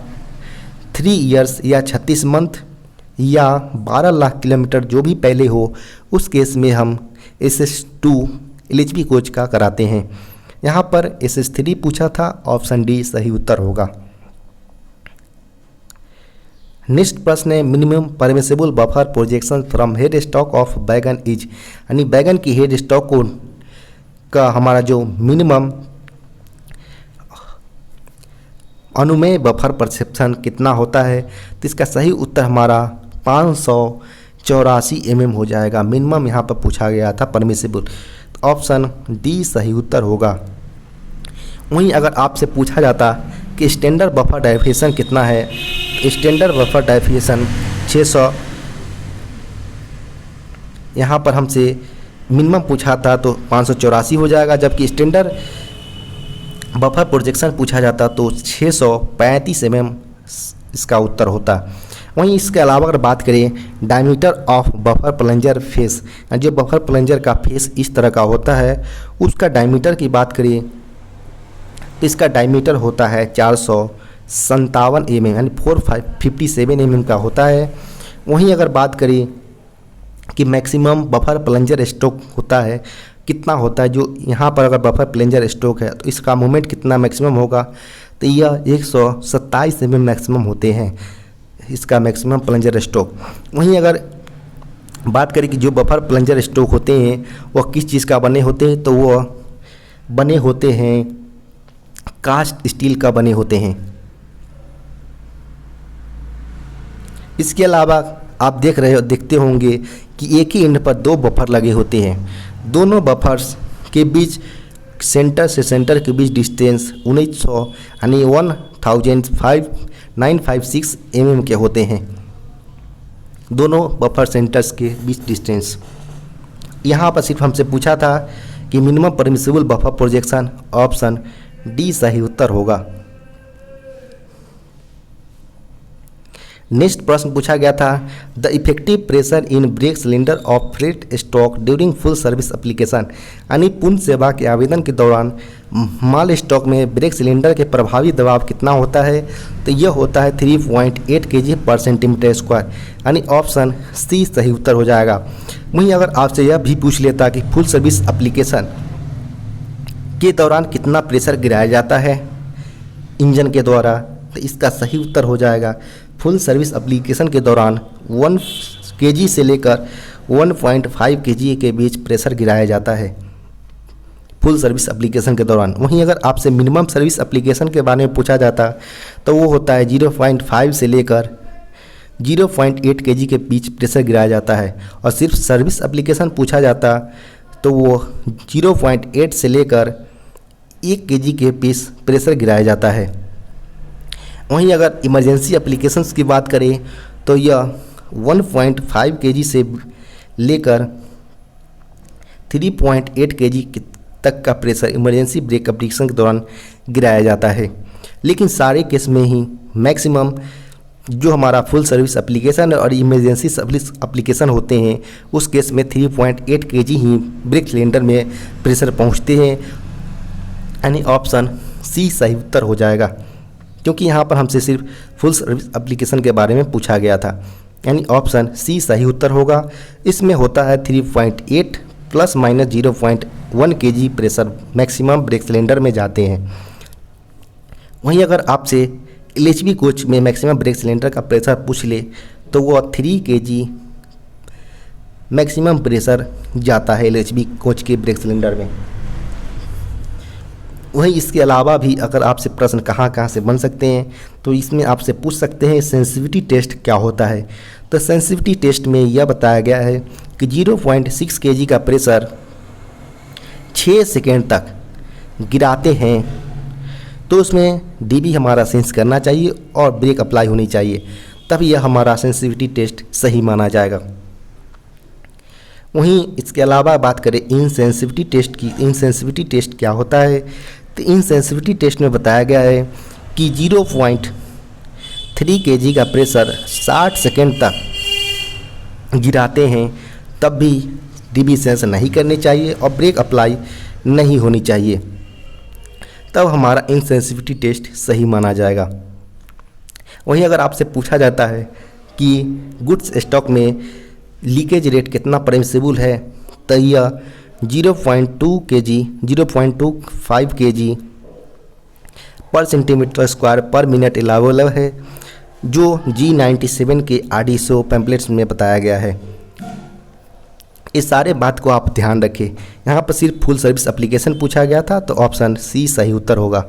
3 ईयर्स या 36 मंथ या 12 लाख किलोमीटर जो भी पहले हो उस केस में हम SS2 LHB कोच का कराते हैं। यहाँ पर SS3 पूछा था, ऑप्शन डी सही उत्तर होगा। नेक्स्ट प्रश्न है, minimum permissible buffer projection from head stock of बैगन इज, यानी बैगन की हेड स्टॉक को का हमारा जो मिनिमम अनुमेय बफर परसेप्शन कितना होता है? तो इसका सही उत्तर हमारा 584 mm हो जाएगा। मिनिमम यहाँ पर पूछा गया था परमिसिबल, ऑप्शन डी सही उत्तर होगा। वहीं अगर आपसे पूछा जाता कि स्टैंडर्ड बफर डायफिकेशन कितना है, स्टैंडर्ड बफर डायफिकेशन 600, यहाँ पर हमसे मिनिमम पूछा था तो 584 हो जाएगा, जबकि स्टैंडर्ड बफर प्रोजेक्शन पूछा जाता तो 635 mm इसका उत्तर होता। वहीं इसके अलावा अगर बात करें diameter of buffer plunger face, जो बफर प्लंजर का फेस इस तरह का होता है, उसका डायमीटर की बात करें तो इसका डायमीटर होता है 457 mm यानी 457 mm का होता है। वहीं अगर बात करें कि मैक्सिमम बफर प्लंजर स्ट्रोक होता है कितना होता है, जो यहाँ पर अगर बफर प्लंजर स्ट्रोक है तो इसका मूवमेंट कितना मैक्सिमम होगा? तो यह 127 mm मैक्सिमम होते हैं इसका मैक्सिमम प्लंजर स्ट्रोक। वहीं अगर बात करें कि जो बफर प्लंजर स्ट्रोक होते हैं वह किस चीज़ का बने होते हैं, तो वह बने होते हैं कास्ट स्टील का बने होते हैं। इसके अलावा आप देखते होंगे कि एक ही एंड पर 2 बफर लगे होते हैं, दोनों बफर्स के बीच सेंटर से सेंटर के बीच डिस्टेंस 1900 यानी 1956 mm के होते हैं, दोनों बफर सेंटर्स के बीच डिस्टेंस। यहाँ पर सिर्फ हमसे पूछा था कि minimum permissible buffer projection, option D सही उत्तर होगा। नेक्स्ट प्रश्न पूछा गया था, the effective pressure in brake cylinder of freight stock during full service application, यानी पूर्ण सेवा के आवेदन के दौरान माल स्टॉक में ब्रेक सिलेंडर के प्रभावी दबाव कितना होता है? तो यह होता है 3.8 kg/cm², यानी ऑप्शन सी सही उत्तर हो जाएगा। वहीं अगर आपसे यह भी पूछ लेता कि फुल सर्विस एप्लीकेशन के दौरान कितना प्रेशर गिराया जाता है इंजन के द्वारा, तो इसका सही उत्तर हो जाएगा फुल सर्विस एप्लीकेशन के दौरान 1 kg से लेकर 1.5 kg के बीच प्रेशर गिराया जाता है फुल सर्विस एप्लीकेशन के दौरान। वहीं अगर आपसे मिनिमम सर्विस एप्लीकेशन के बारे में पूछा जाता तो वो होता है 0.5 से लेकर 0.8 kg के बीच प्रेशर गिराया जाता है, और सिर्फ सर्विस एप्लीकेशन पूछा जाता तो वो 0.8 से लेकर 1 kg के बीच प्रेशर गिराया जाता है। वहीं अगर इमरजेंसी एप्लीकेशंस की बात करें तो यह 1.5 kg से लेकर 3.8 kg तक का प्रेशर इमरजेंसी ब्रेक एप्लीकेशन के दौरान गिराया जाता है। लेकिन सारे केस में ही मैक्सिमम जो हमारा फुल सर्विस एप्लीकेशन और इमरजेंसी सर्विस एप्लीकेशन होते हैं उस केस में 3.8 kg ही ब्रेक सिलेंडर में प्रेशर पहुंचते हैं, यानी ऑप्शन सी सही उत्तर हो जाएगा, क्योंकि यहाँ पर हमसे सिर्फ फुल सर्विस एप्लीकेशन के बारे में पूछा गया था। यानी ऑप्शन सी सही उत्तर होगा। इसमें होता है 3.8 plus minus 0.1 kg pressure maximum brake cylinder में जाते हैं। वहीं अगर आपसे LHB कोच में मैक्सिमम ब्रेक सिलेंडर का प्रेशर पूछ ले तो वो 3 kg मैक्सिमम प्रेशर जाता है LHB कोच के ब्रेक सिलेंडर में। वहीं इसके अलावा भी अगर आपसे प्रश्न कहाँ कहाँ से बन सकते हैं तो इसमें आपसे पूछ सकते हैं सेंसिटिविटी टेस्ट क्या होता है। तो सेंसिटिविटी टेस्ट में यह बताया गया है कि 0.6 kg का प्रेशर 6 सेकेंड तक गिराते हैं तो उसमें DB हमारा सेंस करना चाहिए और ब्रेक अप्लाई होनी चाहिए, तब यह हमारा सेंसिटिविटी टेस्ट सही माना जाएगा। वहीं इसके अलावा बात करें इनसेंसिटिविटी टेस्ट की। इनसेंसिटिविटी टेस्ट क्या होता है? तो इनसेंसिटिविटी टेस्ट में बताया गया है कि 0.3 kg का प्रेशर 60 सेकेंड तक गिराते हैं तब भी DB सेंस नहीं करनी चाहिए और ब्रेक अप्लाई नहीं होनी चाहिए, तब हमारा इनसेंसिटिविटी टेस्ट सही माना जाएगा। वहीं अगर आपसे पूछा जाता है कि गुड्स स्टॉक में लीकेज रेट कितना परमिसिबल है तो यह 0.25 kg पर सेंटीमीटर स्क्वायर पर मिनट अलाउबल है, जो G97 के RDSO पैम्पलेट्स में बताया गया है। इस सारे बात को आप ध्यान रखें। यहाँ पर सिर्फ फुल सर्विस एप्लीकेशन पूछा गया था तो ऑप्शन सी सही उत्तर होगा।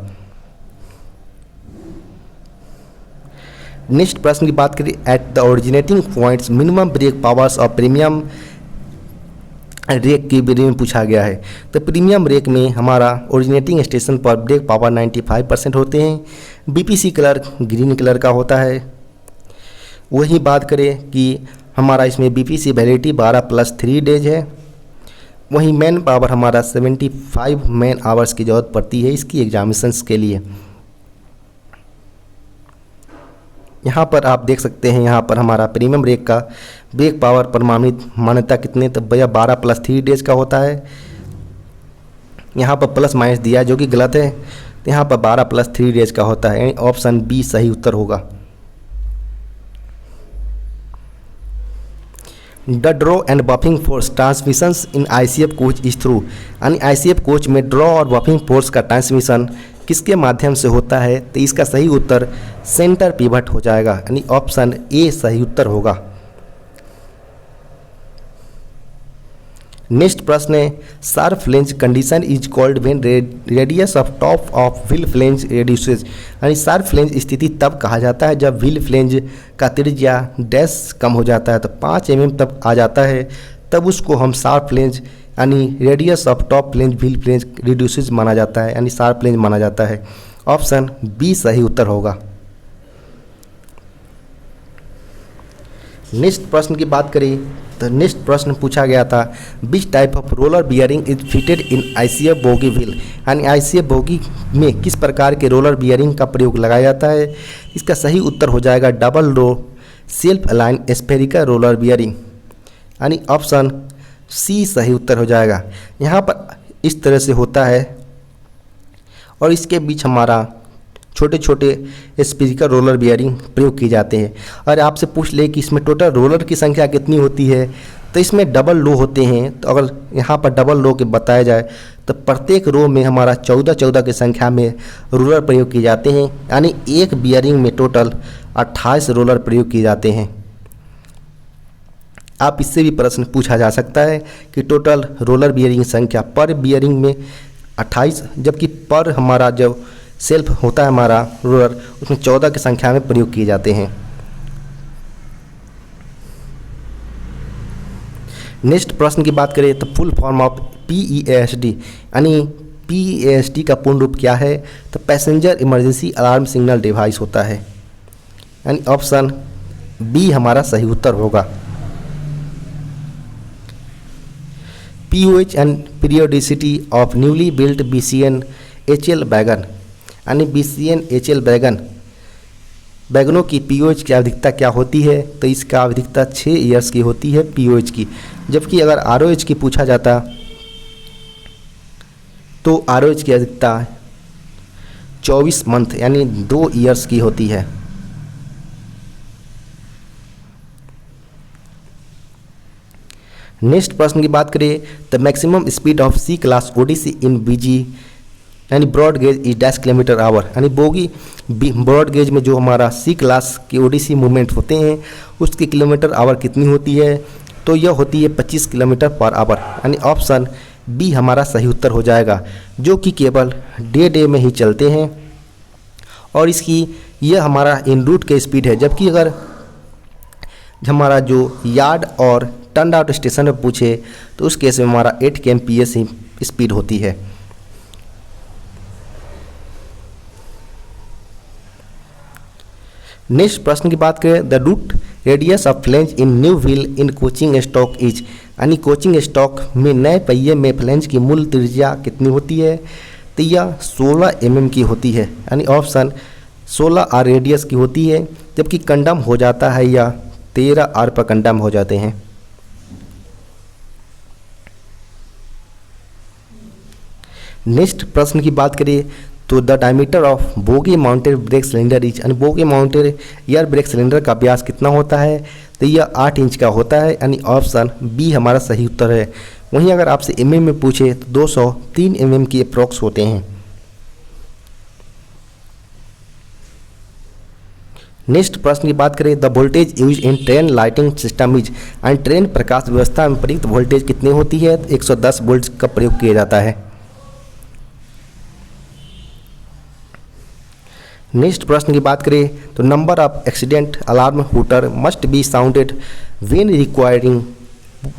नेक्स्ट प्रश्न की बात करें, at the originating points minimum brake powers और प्रीमियम रेक के बारे में पूछा गया है। तो प्रीमियम रेक में हमारा ओरिजिनेटिंग स्टेशन पर ब्रेक पावर 95% होते हैं, BPC कलर ग्रीन कलर का होता है। वही बात करें कि हमारा इसमें BPC वैलिडिटी 12+3 डेज है। वहीं मैन पावर हमारा 75 मैन आवर्स की ज़रूरत पड़ती है इसकी एग्जामिनेशंस के लिए। यहाँ पर आप देख सकते हैं, यहाँ पर हमारा प्रीमियम रेक का ब्रेक पावर प्रमाणित मान्यता कितने, तो भैया 12+3 डेज का होता है। यहाँ पर प्लस माइनस दिया है जो कि गलत है, तो यहाँ पर 12+3 डेज का होता है, यानी ऑप्शन बी सही उत्तर होगा। The draw and buffing force transmissions in ICF coach is through, यानी ICF कोच में ड्रॉ और बफिंग फोर्स का ट्रांसमिशन किसके माध्यम से होता है, तो इसका सही उत्तर सेंटर पिवट हो जाएगा, यानी ऑप्शन ए सही उत्तर होगा। नेक्स्ट प्रश्न है, sharp flange condition is called when radius of top of wheel flange reduces, यानी शार्प फ्लेंज स्थिति तब कहा जाता है जब व्हील फ्लेंज का त्रिज्या डैश कम हो जाता है, तो 5 mm तक आ जाता है, तब उसको हम शार्प फ्लेंज यानी radius of top flange wheel flange reduces माना जाता है, यानी शार्प फ्लेंज माना जाता है। ऑप्शन बी सही उत्तर होगा। नेक्स्ट प्रश्न की बात करें तो नेक्स्ट प्रश्न पूछा गया था, विच type of roller bearing is fitted in ICF bogie wheel, यानी ICF बोगी में किस प्रकार के रोलर बियरिंग का प्रयोग लगाया जाता है। इसका सही उत्तर हो जाएगा double row self align spherical roller bearing, यानी ऑप्शन सी सही उत्तर हो जाएगा। यहाँ पर इस तरह से होता है और इसके बीच हमारा छोटे छोटे स्फेरिकल रोलर बियरिंग प्रयोग किए जाते हैं। और आपसे पूछ ले कि इसमें टोटल रोलर की संख्या कितनी होती है, तो इसमें डबल रो होते हैं। तो अगर यहाँ पर डबल रो के बताया जाए तो प्रत्येक रो में हमारा 14 की संख्या में रोलर प्रयोग किए जाते हैं, यानी एक बियरिंग में टोटल 28 रोलर प्रयोग किए जाते हैं। आप इससे भी प्रश्न पूछा जा सकता है कि टोटल रोलर बियरिंग संख्या पर बियरिंग में 28, जबकि पर हमारा जो सेल्फ होता है हमारा रोलर उसमें 14 की संख्या में प्रयोग किए जाते हैं। नेक्स्ट प्रश्न की बात करें तो फुल फॉर्म ऑफ PEASD, यानी PEASD का पूर्ण रूप क्या है, तो passenger emergency alarm signal device होता है, यानी ऑप्शन बी हमारा सही उत्तर होगा। POH and periodicity of newly built BCN HL wagon, यानी BCN HL वैगनों की POH की आवधिकता क्या होती है, तो इसका आवधिकता 6 ईयर्स की होती है POH की, जबकि अगर ROH की पूछा जाता तो ROH की आवधिकता 24 मंथ यानी 2 ईयर्स की होती है। नेक्स्ट प्रश्न की बात करें the maximum speed of C class ODC in BG यानी broad gauge is dash kilometre hour, यानी बोगी ब्रॉड गेज में जो हमारा सी क्लास के ओडीसी मूवमेंट होते हैं उसकी किलोमीटर आवर कितनी होती है, तो यह होती है 25 किलोमीटर पर आवर, यानी ऑप्शन बी हमारा सही उत्तर हो जाएगा, जो कि केवल डे में ही चलते हैं और इसकी यह हमारा इन रूट के स्पीड है। जबकि अगर हमारा जो यार्ड और टर्न आउट स्टेशन पर पूछे तो उस केस में हमारा 8 kmph ही स्पीड होती है। नेक्स्ट प्रश्न की बात करें the root radius of flange in new wheel in coaching stock is, यानी कोचिंग स्टॉक में नए पहिए में फ्लेंज की मूल त्रिज्या कितनी होती है, तो यह 16 mm की होती है, यानी ऑप्शन 16 R रेडियस की होती है, जबकि कंडम हो जाता है या 13 R पर कंडम हो जाते हैं। नेक्स्ट प्रश्न की बात करें तो the diameter of bogie mounted brake cylinder is, यानी bogie mounted air brake cylinder का व्यास कितना होता है, तो यह 8 इंच का होता है, यानी ऑप्शन बी हमारा सही उत्तर है। वहीं अगर आपसे mm में पूछे तो 203 mm की अप्रॉक्स होते हैं। नेक्स्ट प्रश्न की बात करें the voltage use in train lighting system is, यानी ट्रेन प्रकाश व्यवस्था में प्रयुक्त वोल्टेज कितनी होती है, 110 वोल्ट का प्रयोग किया जाता है। नेक्स्ट प्रश्न की बात करें तो number of accident alarm hooter must be sounded when requiring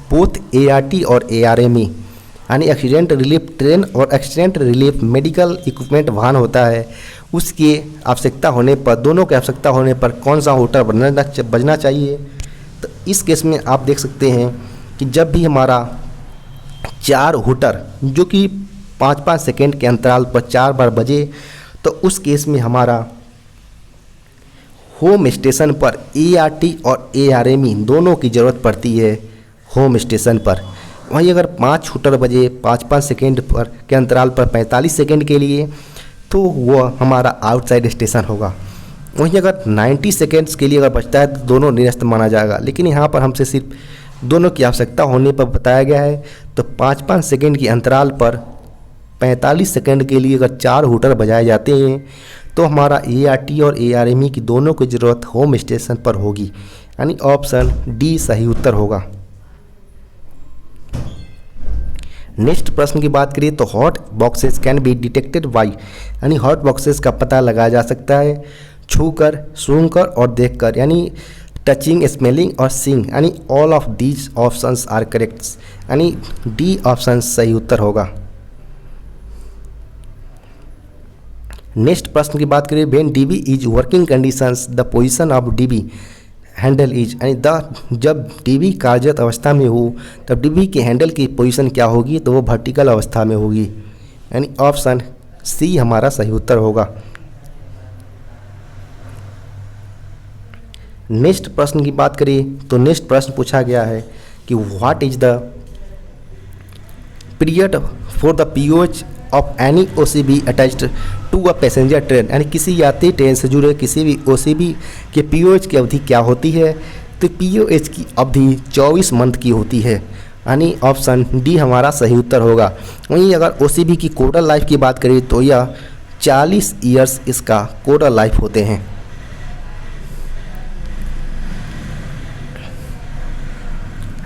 both ART और ARME, यानी एक्सीडेंट रिलीफ ट्रेन और एक्सीडेंट रिलीफ मेडिकल इक्विपमेंट वाहन होता है, उसकी आवश्यकता होने पर, दोनों की आवश्यकता होने पर कौन सा हूटर बजना चाहिए। तो इस केस में आप देख सकते हैं कि जब भी हमारा 4 हूटर जो कि 5-5 सेकेंड के अंतराल पर 4 बार बजे, तो उस केस में हमारा होम स्टेशन पर ART और ARME दोनों की ज़रूरत पड़ती है होम स्टेशन पर। वहीं अगर 5 हूटर बजे 5-5 सेकेंड पर के अंतराल पर 45 सेकेंड के लिए, तो वह हमारा आउटसाइड स्टेशन होगा। वहीं अगर 90 सेकेंड्स के लिए अगर बचता है तो दोनों निरस्त माना जाएगा, लेकिन यहाँ पर हमसे सिर्फ दोनों की आवश्यकता होने पर बताया गया है। तो 5-5 सेकेंड के अंतराल पर 45 सेकेंड के लिए अगर 4 हूटर बजाए जाते हैं तो हमारा ART और ARME की दोनों की ज़रूरत होम स्टेशन पर होगी, यानी ऑप्शन डी सही उत्तर होगा। नेक्स्ट प्रश्न की बात करिए तो hot boxes can be detected by, यानी हॉट बॉक्सेस का पता लगाया जा सकता है छूकर, सूंघकर और देखकर, यानी टचिंग, स्मेलिंग और सीइंग, यानी all of these options are correct, यानी डी ऑप्शन सही उत्तर होगा। नेक्स्ट प्रश्न की बात करें when DB is working conditions the position of DB handle is, यानी जब DB कार्यरत अवस्था में हो तब DB के हैंडल की पोजीशन क्या होगी, तो वो वर्टिकल अवस्था में होगी, यानी ऑप्शन सी हमारा सही उत्तर होगा। नेक्स्ट प्रश्न की बात करें तो नेक्स्ट प्रश्न पूछा गया है कि what is the period for the POH of any OCB attached to a passenger train, यानी किसी यात्री ट्रेन से जुड़े किसी भी OCB के POH की अवधि क्या होती है, तो POH की अवधि 24 मंथ की होती है, यानी ऑप्शन डी हमारा सही उत्तर होगा। वहीं अगर OCB की कोडल लाइफ की बात करें तो यह 40 ईयर्स इसका कोडल लाइफ होते हैं।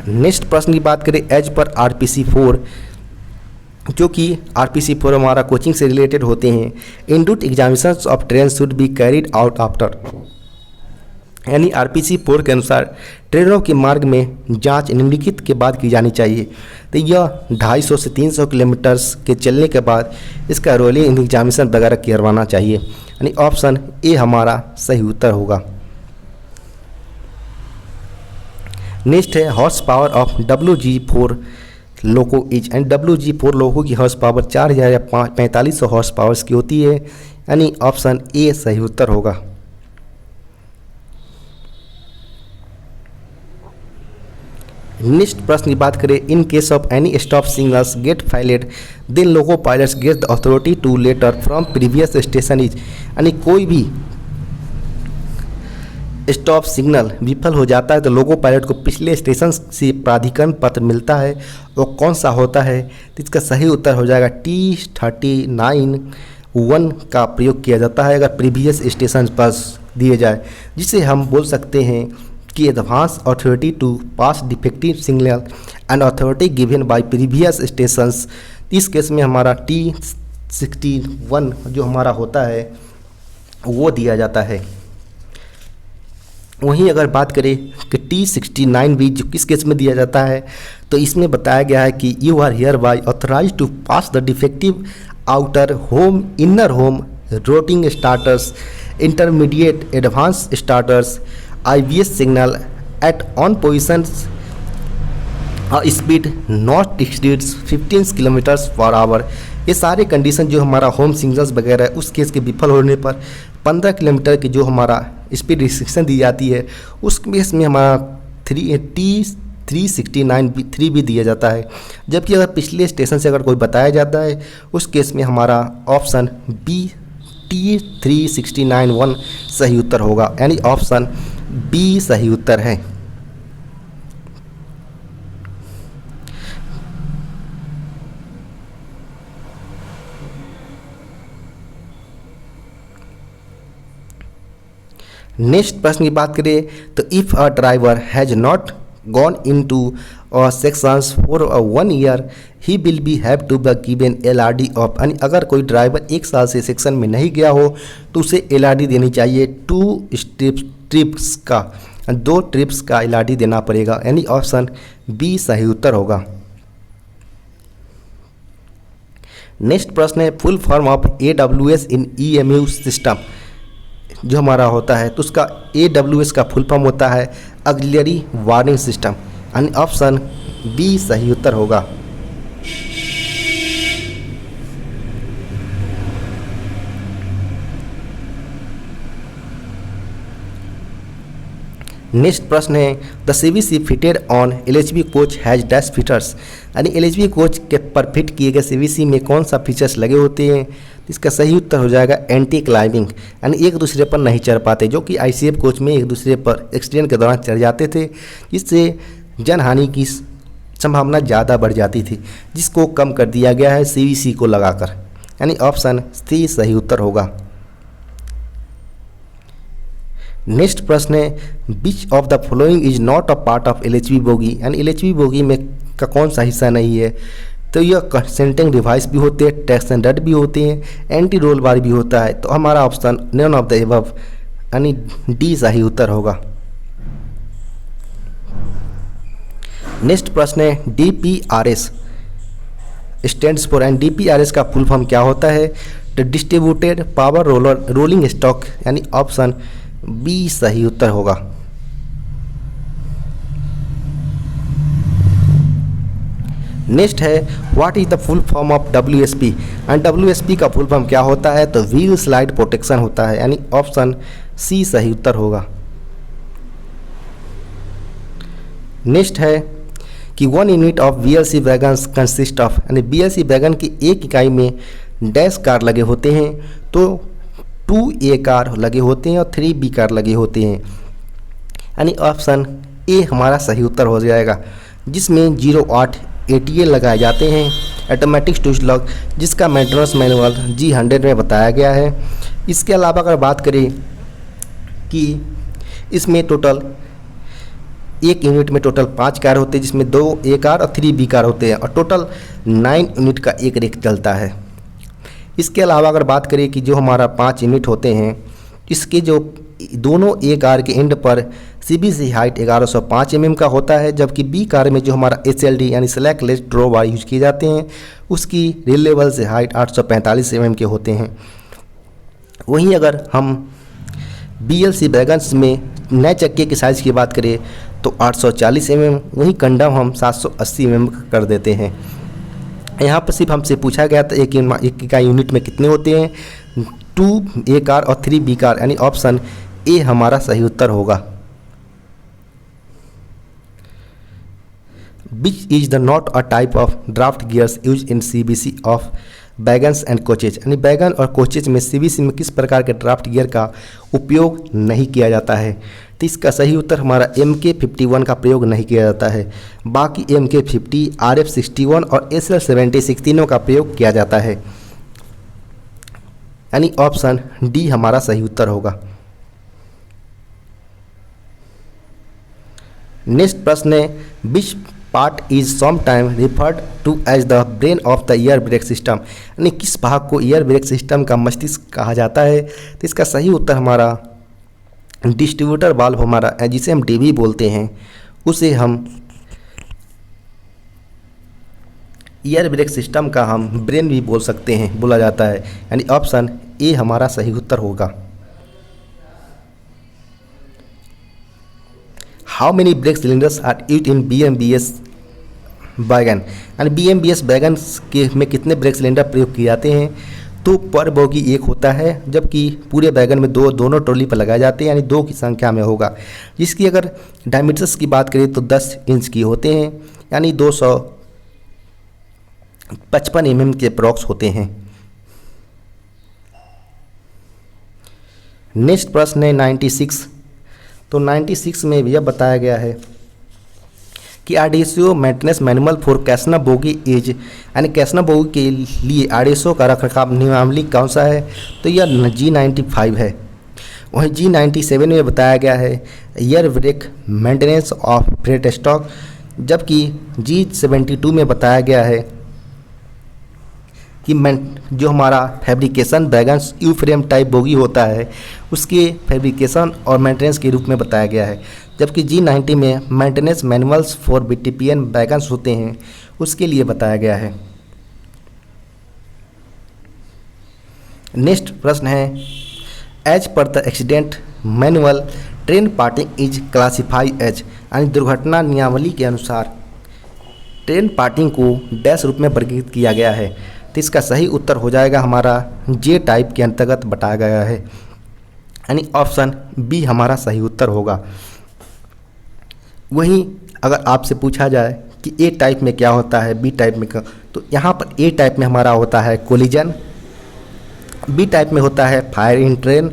नेक्स्ट प्रश्न की बात करें एज पर RPC4, जो कि RPC4 हमारा कोचिंग से रिलेटेड होते हैं, in route examinations of train should be carried out after, यानी RPC4 के अनुसार ट्रेनों के मार्ग में जांच निम्नलिखित के बाद की जानी चाहिए। तो यह 250 से 300 किलोमीटर्स के चलने के बाद इसका रोलिंग एग्जामिनेशन वगैरह करवाना चाहिए, यानी ऑप्शन ए हमारा सही उत्तर होगा। नेक्स्ट है horse power of WG4 loco is, and WG4 लोको की हॉर्स पावर 4000 या 4500 हॉर्स पावर्स की होती है, यानी ऑप्शन ए सही उत्तर होगा। नेक्स्ट प्रश्न की बात करें in case of any stop signals get failed then loco pilots get the authority to letter from previous station is, यानी कोई भी स्टॉप सिग्नल विफल हो जाता है तो लोको पायलट को पिछले स्टेशन से प्राधिकरण पत्र मिलता है। वो कौन सा होता है? तो इसका सही उत्तर हो जाएगा T39(1) का प्रयोग किया जाता है अगर प्रीवियस स्टेशन पर दिए जाए, जिसे हम बोल सकते हैं कि advance authority to pass defective signal and authority given by previous stations. इस केस में हमारा T61 जो हमारा होता है वो दिया जाता है। वहीं अगर बात करें कि T69 भी जो किस केस में दिया जाता है, तो इसमें बताया गया है कि you are hereby authorise to pass the defective outer home inner home routing starters intermediate advance starters IBS signal at on positions speed not exceeds 15 km/h। ये सारे कंडीशन जो हमारा होम सिग्नल्स वगैरह है उस केस के विफल होने पर 15 किलोमीटर की जो हमारा स्पीड रिस्ट्रिक्शन दी जाती है उस केस में हमारा T369 भी दिया जाता है। जबकि अगर पिछले स्टेशन से अगर कोई बताया जाता है उस केस में हमारा ऑप्शन बी T369(1) सही उत्तर होगा, यानी ऑप्शन बी सही उत्तर है। नेक्स्ट प्रश्न की बात करें तो if a driver has not gone into sections for 1 year he will be have to be given LRD of. यानी अगर कोई ड्राइवर 1 साल से सेक्शन में नहीं गया हो तो उसे LRD देनी चाहिए 2 ट्रिप्स का, 2 ट्रिप्स का LRD देना पड़ेगा, यानी ऑप्शन बी सही उत्तर होगा। नेक्स्ट प्रश्न है full form of AWS in EMU system जो हमारा होता है तो उसका AWS का फुल फॉर्म होता है ऑक्सिलरी वार्निंग सिस्टम, यानी ऑप्शन बी सही उत्तर होगा। नेक्स्ट प्रश्न है the CBC fitted on LHB coach has dash features, यानी LHB कोच के पर फिट किए गए CBC में कौन सा फीचर्स लगे होते हैं? इसका सही उत्तर हो जाएगा एंटी क्लाइंबिंग, यानी एक दूसरे पर नहीं चढ़ पाते, जो कि ICF कोच में एक दूसरे पर एक्सीडेंट के दौरान चढ़ जाते थे, जिससे जनहानि की संभावना ज़्यादा बढ़ जाती थी, जिसको कम कर दिया गया है CBC को लगाकर, यानी ऑप्शन सी सही उत्तर होगा। नेक्स्ट प्रश्न है which of the following is not a part of LHB bogie, यानी LHB बोगी में का कौन सा हिस्सा नहीं है? तो यह कंसेंटिंग डिवाइस भी होते हैं, ट्रैक्शन रड भी होते हैं, एंटी रोल बार भी होता है, तो हमारा option none of the above यानी डी सही उत्तर होगा। नेक्स्ट प्रश्न है DPRS stands for, and DPRS का फुल फॉर्म क्या होता है? तो डिस्ट्रीब्यूटेड पावर रोलिंग स्टॉक, यानी ऑप्शन बी सही उत्तर होगा। नेक्स्ट है what is the full form of WSP, and WSP का फुल फॉर्म क्या होता है? तो व्हील स्लाइड प्रोटेक्शन होता है, यानी ऑप्शन सी सही उत्तर होगा। नेक्स्ट है कि 1 unit of BLC wagons consist of, यानी BLC वैगन की एक इकाई में डैश कार लगे होते हैं, तो 2A कार लगे होते हैं और 3B कार लगे होते हैं, यानी ऑप्शन ए हमारा सही उत्तर हो जाएगा, जिसमें 08 ATA लगाए जाते हैं ऑटोमेटिक स्विच लॉक, जिसका मेंटेनेंस मैनुअल G100 में बताया गया है। इसके अलावा अगर बात करें कि इसमें टोटल एक यूनिट में टोटल 5 कार होते हैं, जिसमें 2A कार और 3B कार होते हैं, और टोटल 9 यूनिट का एक रेक चलता है। इसके अलावा अगर बात करें कि जो हमारा 5 यूनिट होते हैं, इसके जो दोनों A कार के एंड पर CBC हाइट 1105 mm का होता है, जबकि B कार में जो हमारा SLD यानी स्लैक लेस ड्रॉ बार यूज किए जाते हैं, उसकी रेल लेवल से हाइट 845 mm के होते हैं। वहीं अगर हम BLC वैगन्स में नए चक्के की साइज़ की बात करें तो 840 mm, वहीं कंडम हम 780 mm कर देते हैं। यहाँ पर सिर्फ हमसे पूछा गया था एक इकाई यूनिट में कितने होते हैं? 2A कार और 3B कार, यानी ऑप्शन ए हमारा सही उत्तर होगा। Which is the not a type of draft gears use in CBC of wagons and coaches, यानी वैगन और कोचेज में CBC में किस प्रकार के ड्राफ्ट गियर का उपयोग नहीं किया जाता है? तो इसका सही उत्तर हमारा MK51 का प्रयोग नहीं किया जाता है। बाकी MK50, RF61 और SL76 तीनों का प्रयोग किया जाता है, यानी ऑप्शन डी हमारा सही उत्तर होगा। नेक्स्ट प्रश्न है, which part is sometime referred to as the brain of the air brake system, यानी किस भाग को ईयर ब्रेक सिस्टम का मस्तिष्क कहा जाता है। तो इसका सही उत्तर हमारा डिस्ट्रीब्यूटर वाल्व हमारा, जिसे हम डीवी बोलते हैं, उसे हम ईयर ब्रेक सिस्टम का हम ब्रेन भी बोल सकते हैं, बोला जाता है, यानी ऑप्शन ए हमारा सही उत्तर होगा। How many brake cylinders are used in BMBS wagon, यानी BMBS वैगन के में कितने ब्रेक सिलेंडर प्रयोग किए जाते हैं। तो पर बोगी एक होता है, जबकि पूरे वैगन में दोनों ट्रॉली पर लगाए जाते हैं, यानी 2 की संख्या में होगा। जिसकी अगर डायमीटर्स की बात करें तो 10 इंच की होते हैं, यानी 255 mm के अप्रॉक्स होते हैं। नेक्स्ट प्रश्न है 96। तो 96 में यह बताया गया है कि RDSO maintenance manual for casnub bogie as, यानी कैसना बोगी के लिए आरडीएसओ का रखरखाव नियमावली कौन सा है। तो यह G95 है। वहीं G97 में बताया गया है air brake maintenance of freight stock, जबकि G72 में बताया गया है कि जो हमारा fabrication wagon U frame type bogie होता है, उसके फैब्रिकेशन और मेंटेनेंस के रूप में बताया गया है। जबकि G90 में maintenance manuals for BTPN wagons होते हैं, उसके लिए बताया गया है। नेक्स्ट प्रश्न है, as per the accident manual train parting is classified as, यानी दुर्घटना नियमावली के अनुसार ट्रेन पार्टिंग को डैश रूप में वर्गीकृत किया गया है। तो इसका सही उत्तर हो जाएगा हमारा J टाइप के अंतर्गत बताया गया है, यानी ऑप्शन बी हमारा सही उत्तर होगा। वहीं अगर आपसे पूछा जाए कि ए टाइप में क्या होता है, बी टाइप में क्या, तो यहाँ पर ए टाइप में हमारा होता है कोलिजन, बी टाइप में होता है fire in train,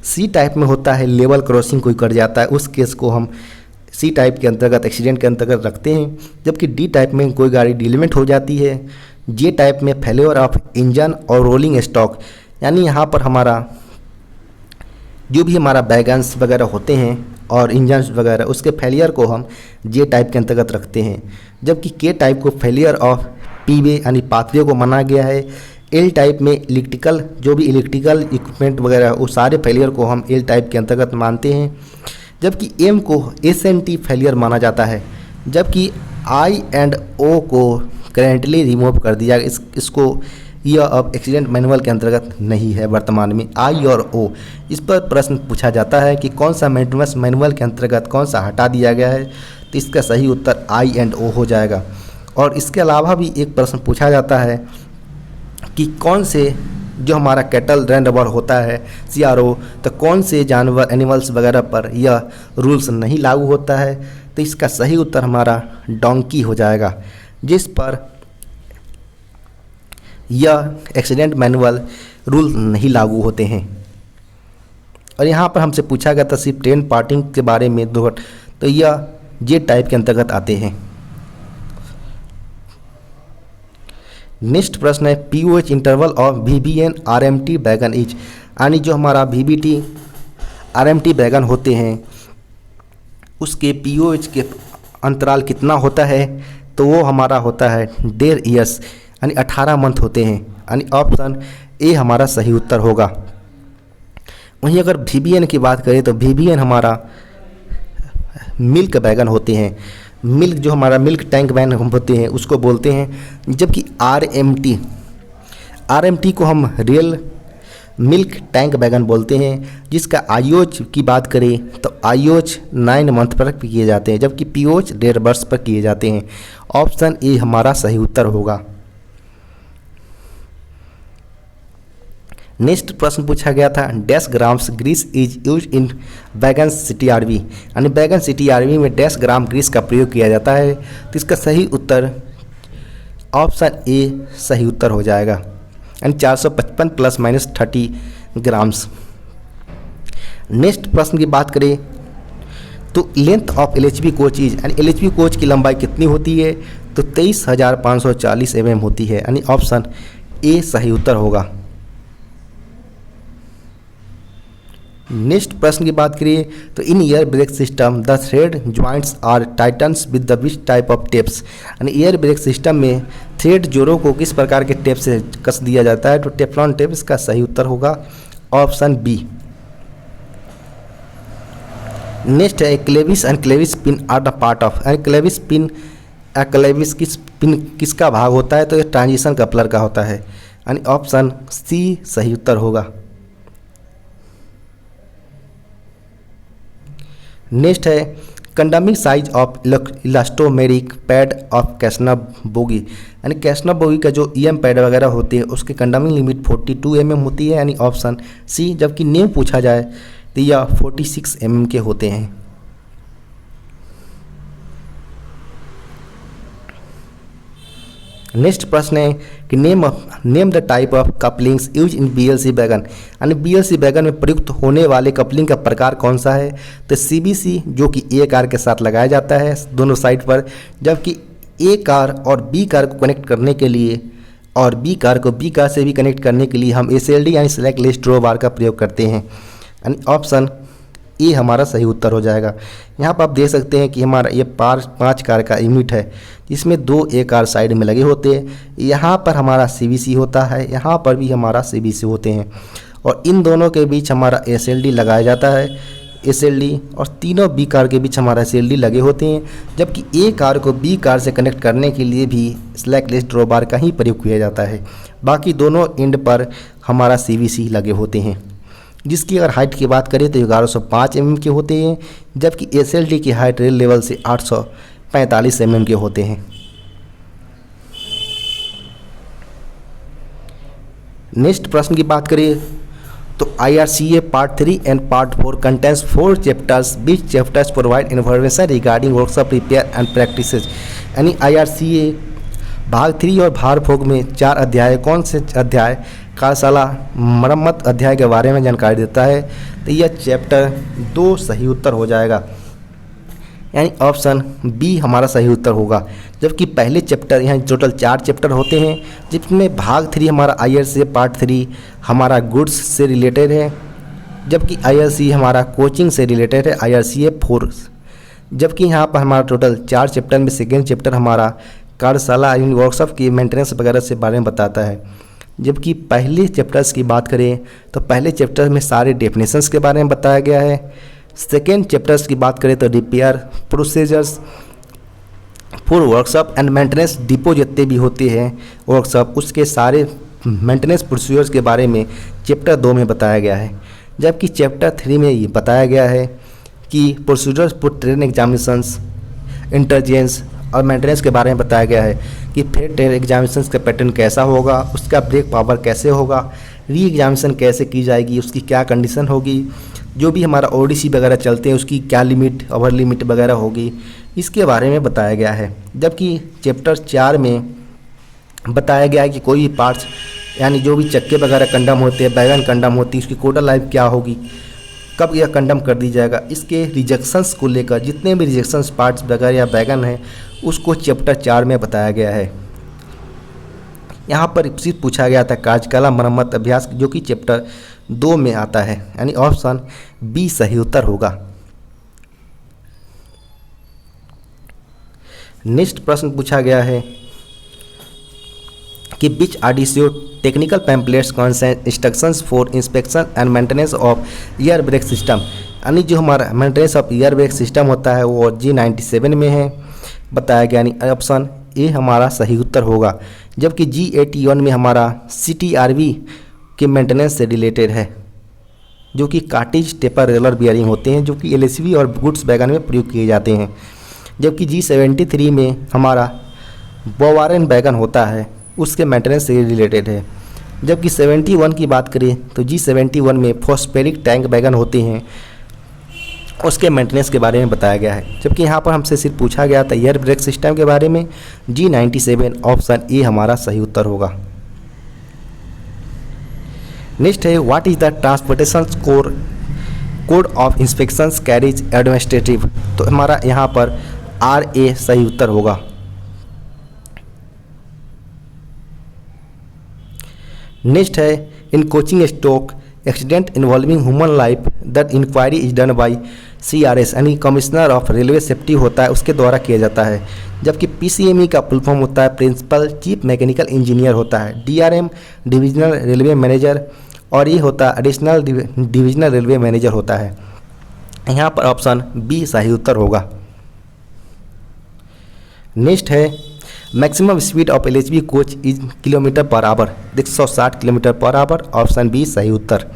C type में होता है लेवल क्रॉसिंग कोई कर जाता है, उस केस को हम सी टाइप के अंतर्गत एक्सीडेंट के अंतर्गत रखते हैं। जबकि डी टाइप में कोई गाड़ी डिलीमेंट हो जाती है, जे टाइप में फेलियर ऑफ इंजन और रोलिंग स्टॉक, यानी यहाँ पर हमारा जो भी हमारा वैगन्स वगैरह होते हैं और इंजन वगैरह, उसके फेलियर को हम जे टाइप के अंतर्गत रखते हैं। जबकि के टाइप को फेलियर ऑफ पीवे यानी पाथवे को माना गया है। एल टाइप में इलेक्ट्रिकल जो भी इलेक्ट्रिकल इक्विपमेंट वगैरह वो सारे फेलियर को हम एल टाइप के अंतर्गत मानते हैं। जबकि एम को SNT फेलियर माना जाता है। जबकि आई एंड ओ को करेंटली रिमूव कर दिया, इसको यह अब एक्सीडेंट मैनुअल के अंतर्गत नहीं है वर्तमान में। आई और ओ, इस पर प्रश्न पूछा जाता है कि कौन सा मेंटेनेंस मैनुअल के अंतर्गत कौन सा हटा दिया गया है। तो इसका सही उत्तर आई एंड ओ हो जाएगा। और इसके अलावा भी एक प्रश्न पूछा जाता है कि कौन से जो हमारा कैटल रैंडवर होता है CRO, तो कौन से जानवर एनिमल्स वगैरह पर यह रूल्स नहीं लागू होता है। तो इसका सही उत्तर हमारा डोंकी हो जाएगा, जिस पर यह एक्सीडेंट मैनुअल रूल नहीं लागू होते हैं। और यहाँ पर हमसे पूछा गया था सिर्फ ट्रेन पार्टिंग के बारे में, तो यह जे टाइप के अंतर्गत आते हैं। नेक्स्ट प्रश्न है POH interval of VBN RMT wagon is, यानी जो हमारा VBT RMT वैगन होते हैं उसके POH के अंतराल कितना होता है। तो वो हमारा होता है 1.5 ईयर्स, यानी 18 मंथ होते हैं, यानी ऑप्शन ए हमारा सही उत्तर होगा। वहीं अगर VBN की बात करें तो VBN हमारा मिल्क वैगन होते हैं। मिल्क जो हमारा मिल्क टैंक वैन होते हैं उसको बोलते हैं। जबकि RMT को हम रियल मिल्क टैंक वैगन बोलते हैं, जिसका IOH की बात करें तो IOH 9 मंथ पर किए जाते हैं, जबकि POH 1.5 वर्ष पर किए जाते हैं। ऑप्शन ए हमारा सही उत्तर होगा। नेक्स्ट प्रश्न पूछा गया था dash grams grease is use in wagon CTRV, यानी वैगन CTRV में डैश ग्राम ग्रीस का प्रयोग किया जाता है। तो इसका सही उत्तर ऑप्शन ए सही उत्तर हो जाएगा, यानी 455 ± 30 ग्राम्स। नेक्स्ट प्रश्न की बात करें तो length of LHB coach is, यानी LHB कोच की लंबाई कितनी होती है? तो 23,540 mm होती है, यानी ऑप्शन ए सही उत्तर होगा। नेक्स्ट प्रश्न की बात करिए तो in air brake system the thread joints are tightens with the which type of tapes, यानी एयर ब्रेक सिस्टम में थ्रेड जोड़ों को किस प्रकार के टेप से कस दिया जाता है? तो टेफ्लॉन टेप इसका सही उत्तर होगा, ऑप्शन बी। नेक्स्ट है clevis and clevis pin are the part of, यानी क्लेविस पिन क्लेविस किस पिन किसका भाग होता है? तो ये ट्रांजिशन कपलर का होता है, यानी ऑप्शन सी सही उत्तर होगा। नेक्स्ट है condemning size of elastomeric pad of casnub bogie, यानी कैसनब बोगी का जो EM पैड वगैरह होते हैं उसकी कंडमिंग लिमिट 42 mm होती है, यानी ऑप्शन सी। जबकि नेम पूछा जाए तो यह 46 mm के होते हैं। नेक्स्ट प्रश्न है कि name the type of couplings use in BLC wagon, यानी BLC वैगन में प्रयुक्त होने वाले कपलिंग का प्रकार कौन सा है? तो CBC जो कि A कार के साथ लगाया जाता है दोनों साइड पर, जबकि A कार और B कार को कनेक्ट करने के लिए और B कार को B कार से भी कनेक्ट करने के लिए हम SLD यानी सेलेक्ट लिस्ट ड्रॉ बार का प्रयोग करते हैं, यानी ऑप्शन ए हमारा सही उत्तर हो जाएगा। यहाँ पर आप देख सकते हैं कि हमारा ये 5 कार का यूनिट है जिसमें 2 A कार साइड में लगे होते हैं। यहाँ पर हमारा CBC होता है, यहाँ पर भी हमारा CBC होते हैं और इन दोनों के बीच हमारा SLD लगाया जाता है, SLD, और तीनों B कार के बीच हमारा SLD लगे होते हैं। जबकि A कार को B कार से कनेक्ट करने के लिए भी स्लैक लिस्ट ड्रॉ बार का ही प्रयोग किया जाता है। बाकी दोनों एंड पर हमारा CBC लगे होते हैं, जिसकी अगर हाइट की बात करें तो 1105 mm के होते हैं, जबकि SLD की हाइट रेल लेवल से 845 mm के होते हैं। नेक्स्ट प्रश्न की बात करें तो IRCA part 3 and part 4 contains 4 chapters, which chapters provide information regarding workshop repair and practices, यानी IRCA भाग 3 और भाग 4 में 4 अध्याय, कौन से अध्याय? कार्यशाला मरम्मत अध्याय के बारे में जानकारी देता है, तो यह चैप्टर 2 सही उत्तर हो जाएगा, यानी ऑप्शन बी हमारा सही उत्तर होगा। जबकि पहले चैप्टर, यहाँ टोटल 4 चैप्टर होते हैं, जिसमें भाग 3 हमारा IRCA पार्ट 3 हमारा गुड्स से रिलेटेड है, जबकि IRCA हमारा कोचिंग से रिलेटेड है, IRCA 4। जबकि यहाँ पर हमारा टोटल 4 चैप्टर में सेकेंड चैप्टर हमारा कार्यशाला यानी वर्कशॉप की मेंटेनेंस वगैरह से बारे में बताता है। जबकि पहले चैप्टर्स की बात करें तो पहले चैप्टर में सारे डेफिनेशंस के बारे में बताया गया है। सेकेंड चैप्टर्स की बात करें तो repair procedures for workshop and maintenance depot जितने भी होते हैं वर्कशॉप, उसके सारे मेंटेनेंस प्रोसीजर्स के बारे में चैप्टर 2 में बताया गया है। जबकि चैप्टर 3 में ये बताया गया है कि प्रोसीजर्स फॉर ट्रेन एग्जामिनेशंस, इंटरजेंस और मेंटेनेंस के बारे में बताया गया है कि फिर ट्रेन एग्जामिनेशंस का पैटर्न कैसा होगा, उसका ब्रेक पावर कैसे होगा, री एग्जामिनेशन कैसे की जाएगी, उसकी क्या कंडीशन होगी, जो भी हमारा ODC वगैरह चलते हैं उसकी क्या लिमिट, ओवर लिमिट वगैरह होगी, इसके बारे में बताया गया है। जबकि चैप्टर 4 में बताया गया है कि कोई भी पार्ट्स यानी जो भी चक्के वगैरह कंडम होते हैं, बैगन कंडम होती है, उसकी कोडल लाइफ क्या होगी, कब यह कंडम कर दी जाएगा, इसके रिजेक्शंस को लेकर जितने भी रिजेक्शंस पार्ट्स वगैरह या बैगन है उसको चैप्टर 4 में बताया गया है। यहाँ पर सिर्फ पूछा गया था कार्यशाला मरम्मत अभ्यास, जो कि चैप्टर 2 में आता है, यानी ऑप्शन बी सही उत्तर होगा। नेक्स्ट प्रश्न पूछा गया है कि which RDCO technical pamphlets consent instructions for inspection and maintenance of air brake system, यानी जो हमारा maintenance of air brake system होता है वो G97 में है बताया गया, यानी ऑप्शन ए हमारा सही उत्तर होगा। जबकि G81 में हमारा CTRV के मेंटेनेंस से रिलेटेड है, जो कि कार्टिज टेपर रेलर बियरिंग होते हैं, जो कि LHV और गुड्स वैगन में प्रयोग किए जाते हैं। जबकि G73 में हमारा बोवारन वैगन होता है, उसके मेंटेनेंस से रिलेटेड है। जबकि 71 की बात करें तो G71 में फॉस्फेरिक टैंक वैगन होते हैं, उसके मेंटेनेंस के बारे में बताया गया है। जबकि यहाँ पर हमसे सिर्फ पूछा गया था एयर ब्रेक सिस्टम के बारे में, G97 ऑप्शन ए हमारा सही उत्तर होगा। नेक्स्ट है what is the transportation core code of inspections carriage administrative, तो हमारा यहाँ पर RA सही उत्तर होगा। नेक्स्ट है in coaching stock accident involving human life that inquiry is done by CRS यानी कमिश्नर ऑफ रेलवे सेफ्टी होता है, उसके द्वारा किया जाता है। जबकि PCME का फुल फॉर्म होता है प्रिंसिपल चीफ मैकेनिकल इंजीनियर होता है। DRM डिविजनल रेलवे मैनेजर और ये होता है एडिशनल डिविजनल रेलवे मैनेजर होता है। यहाँ पर ऑप्शन B सही उत्तर होगा। नेक्स्ट है maximum speed of LHB coach is kilometre per hour, 160 kilometre per hour, option B सही उत्तर।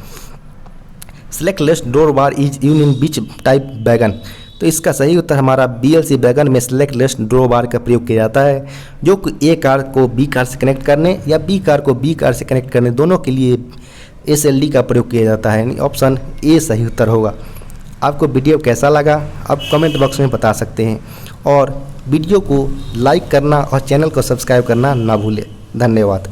Select lest door bar is use in beach type wagon, तो इसका सही उत्तर हमारा BLC वैगन में सेलेक्ट लेस्ट डोर बार का प्रयोग किया जाता है, जो कि A कार को B कार से कनेक्ट करने या B कार को B कार से कनेक्ट करने दोनों के लिए SLD का प्रयोग किया जाता है, यानी ऑप्शन A सही उत्तर होगा। आपको वीडियो कैसा लगा आप कमेंट बॉक्स में बता सकते हैं और वीडियो को लाइक करना और चैनल को सब्सक्राइब करना ना भूलें। धन्यवाद।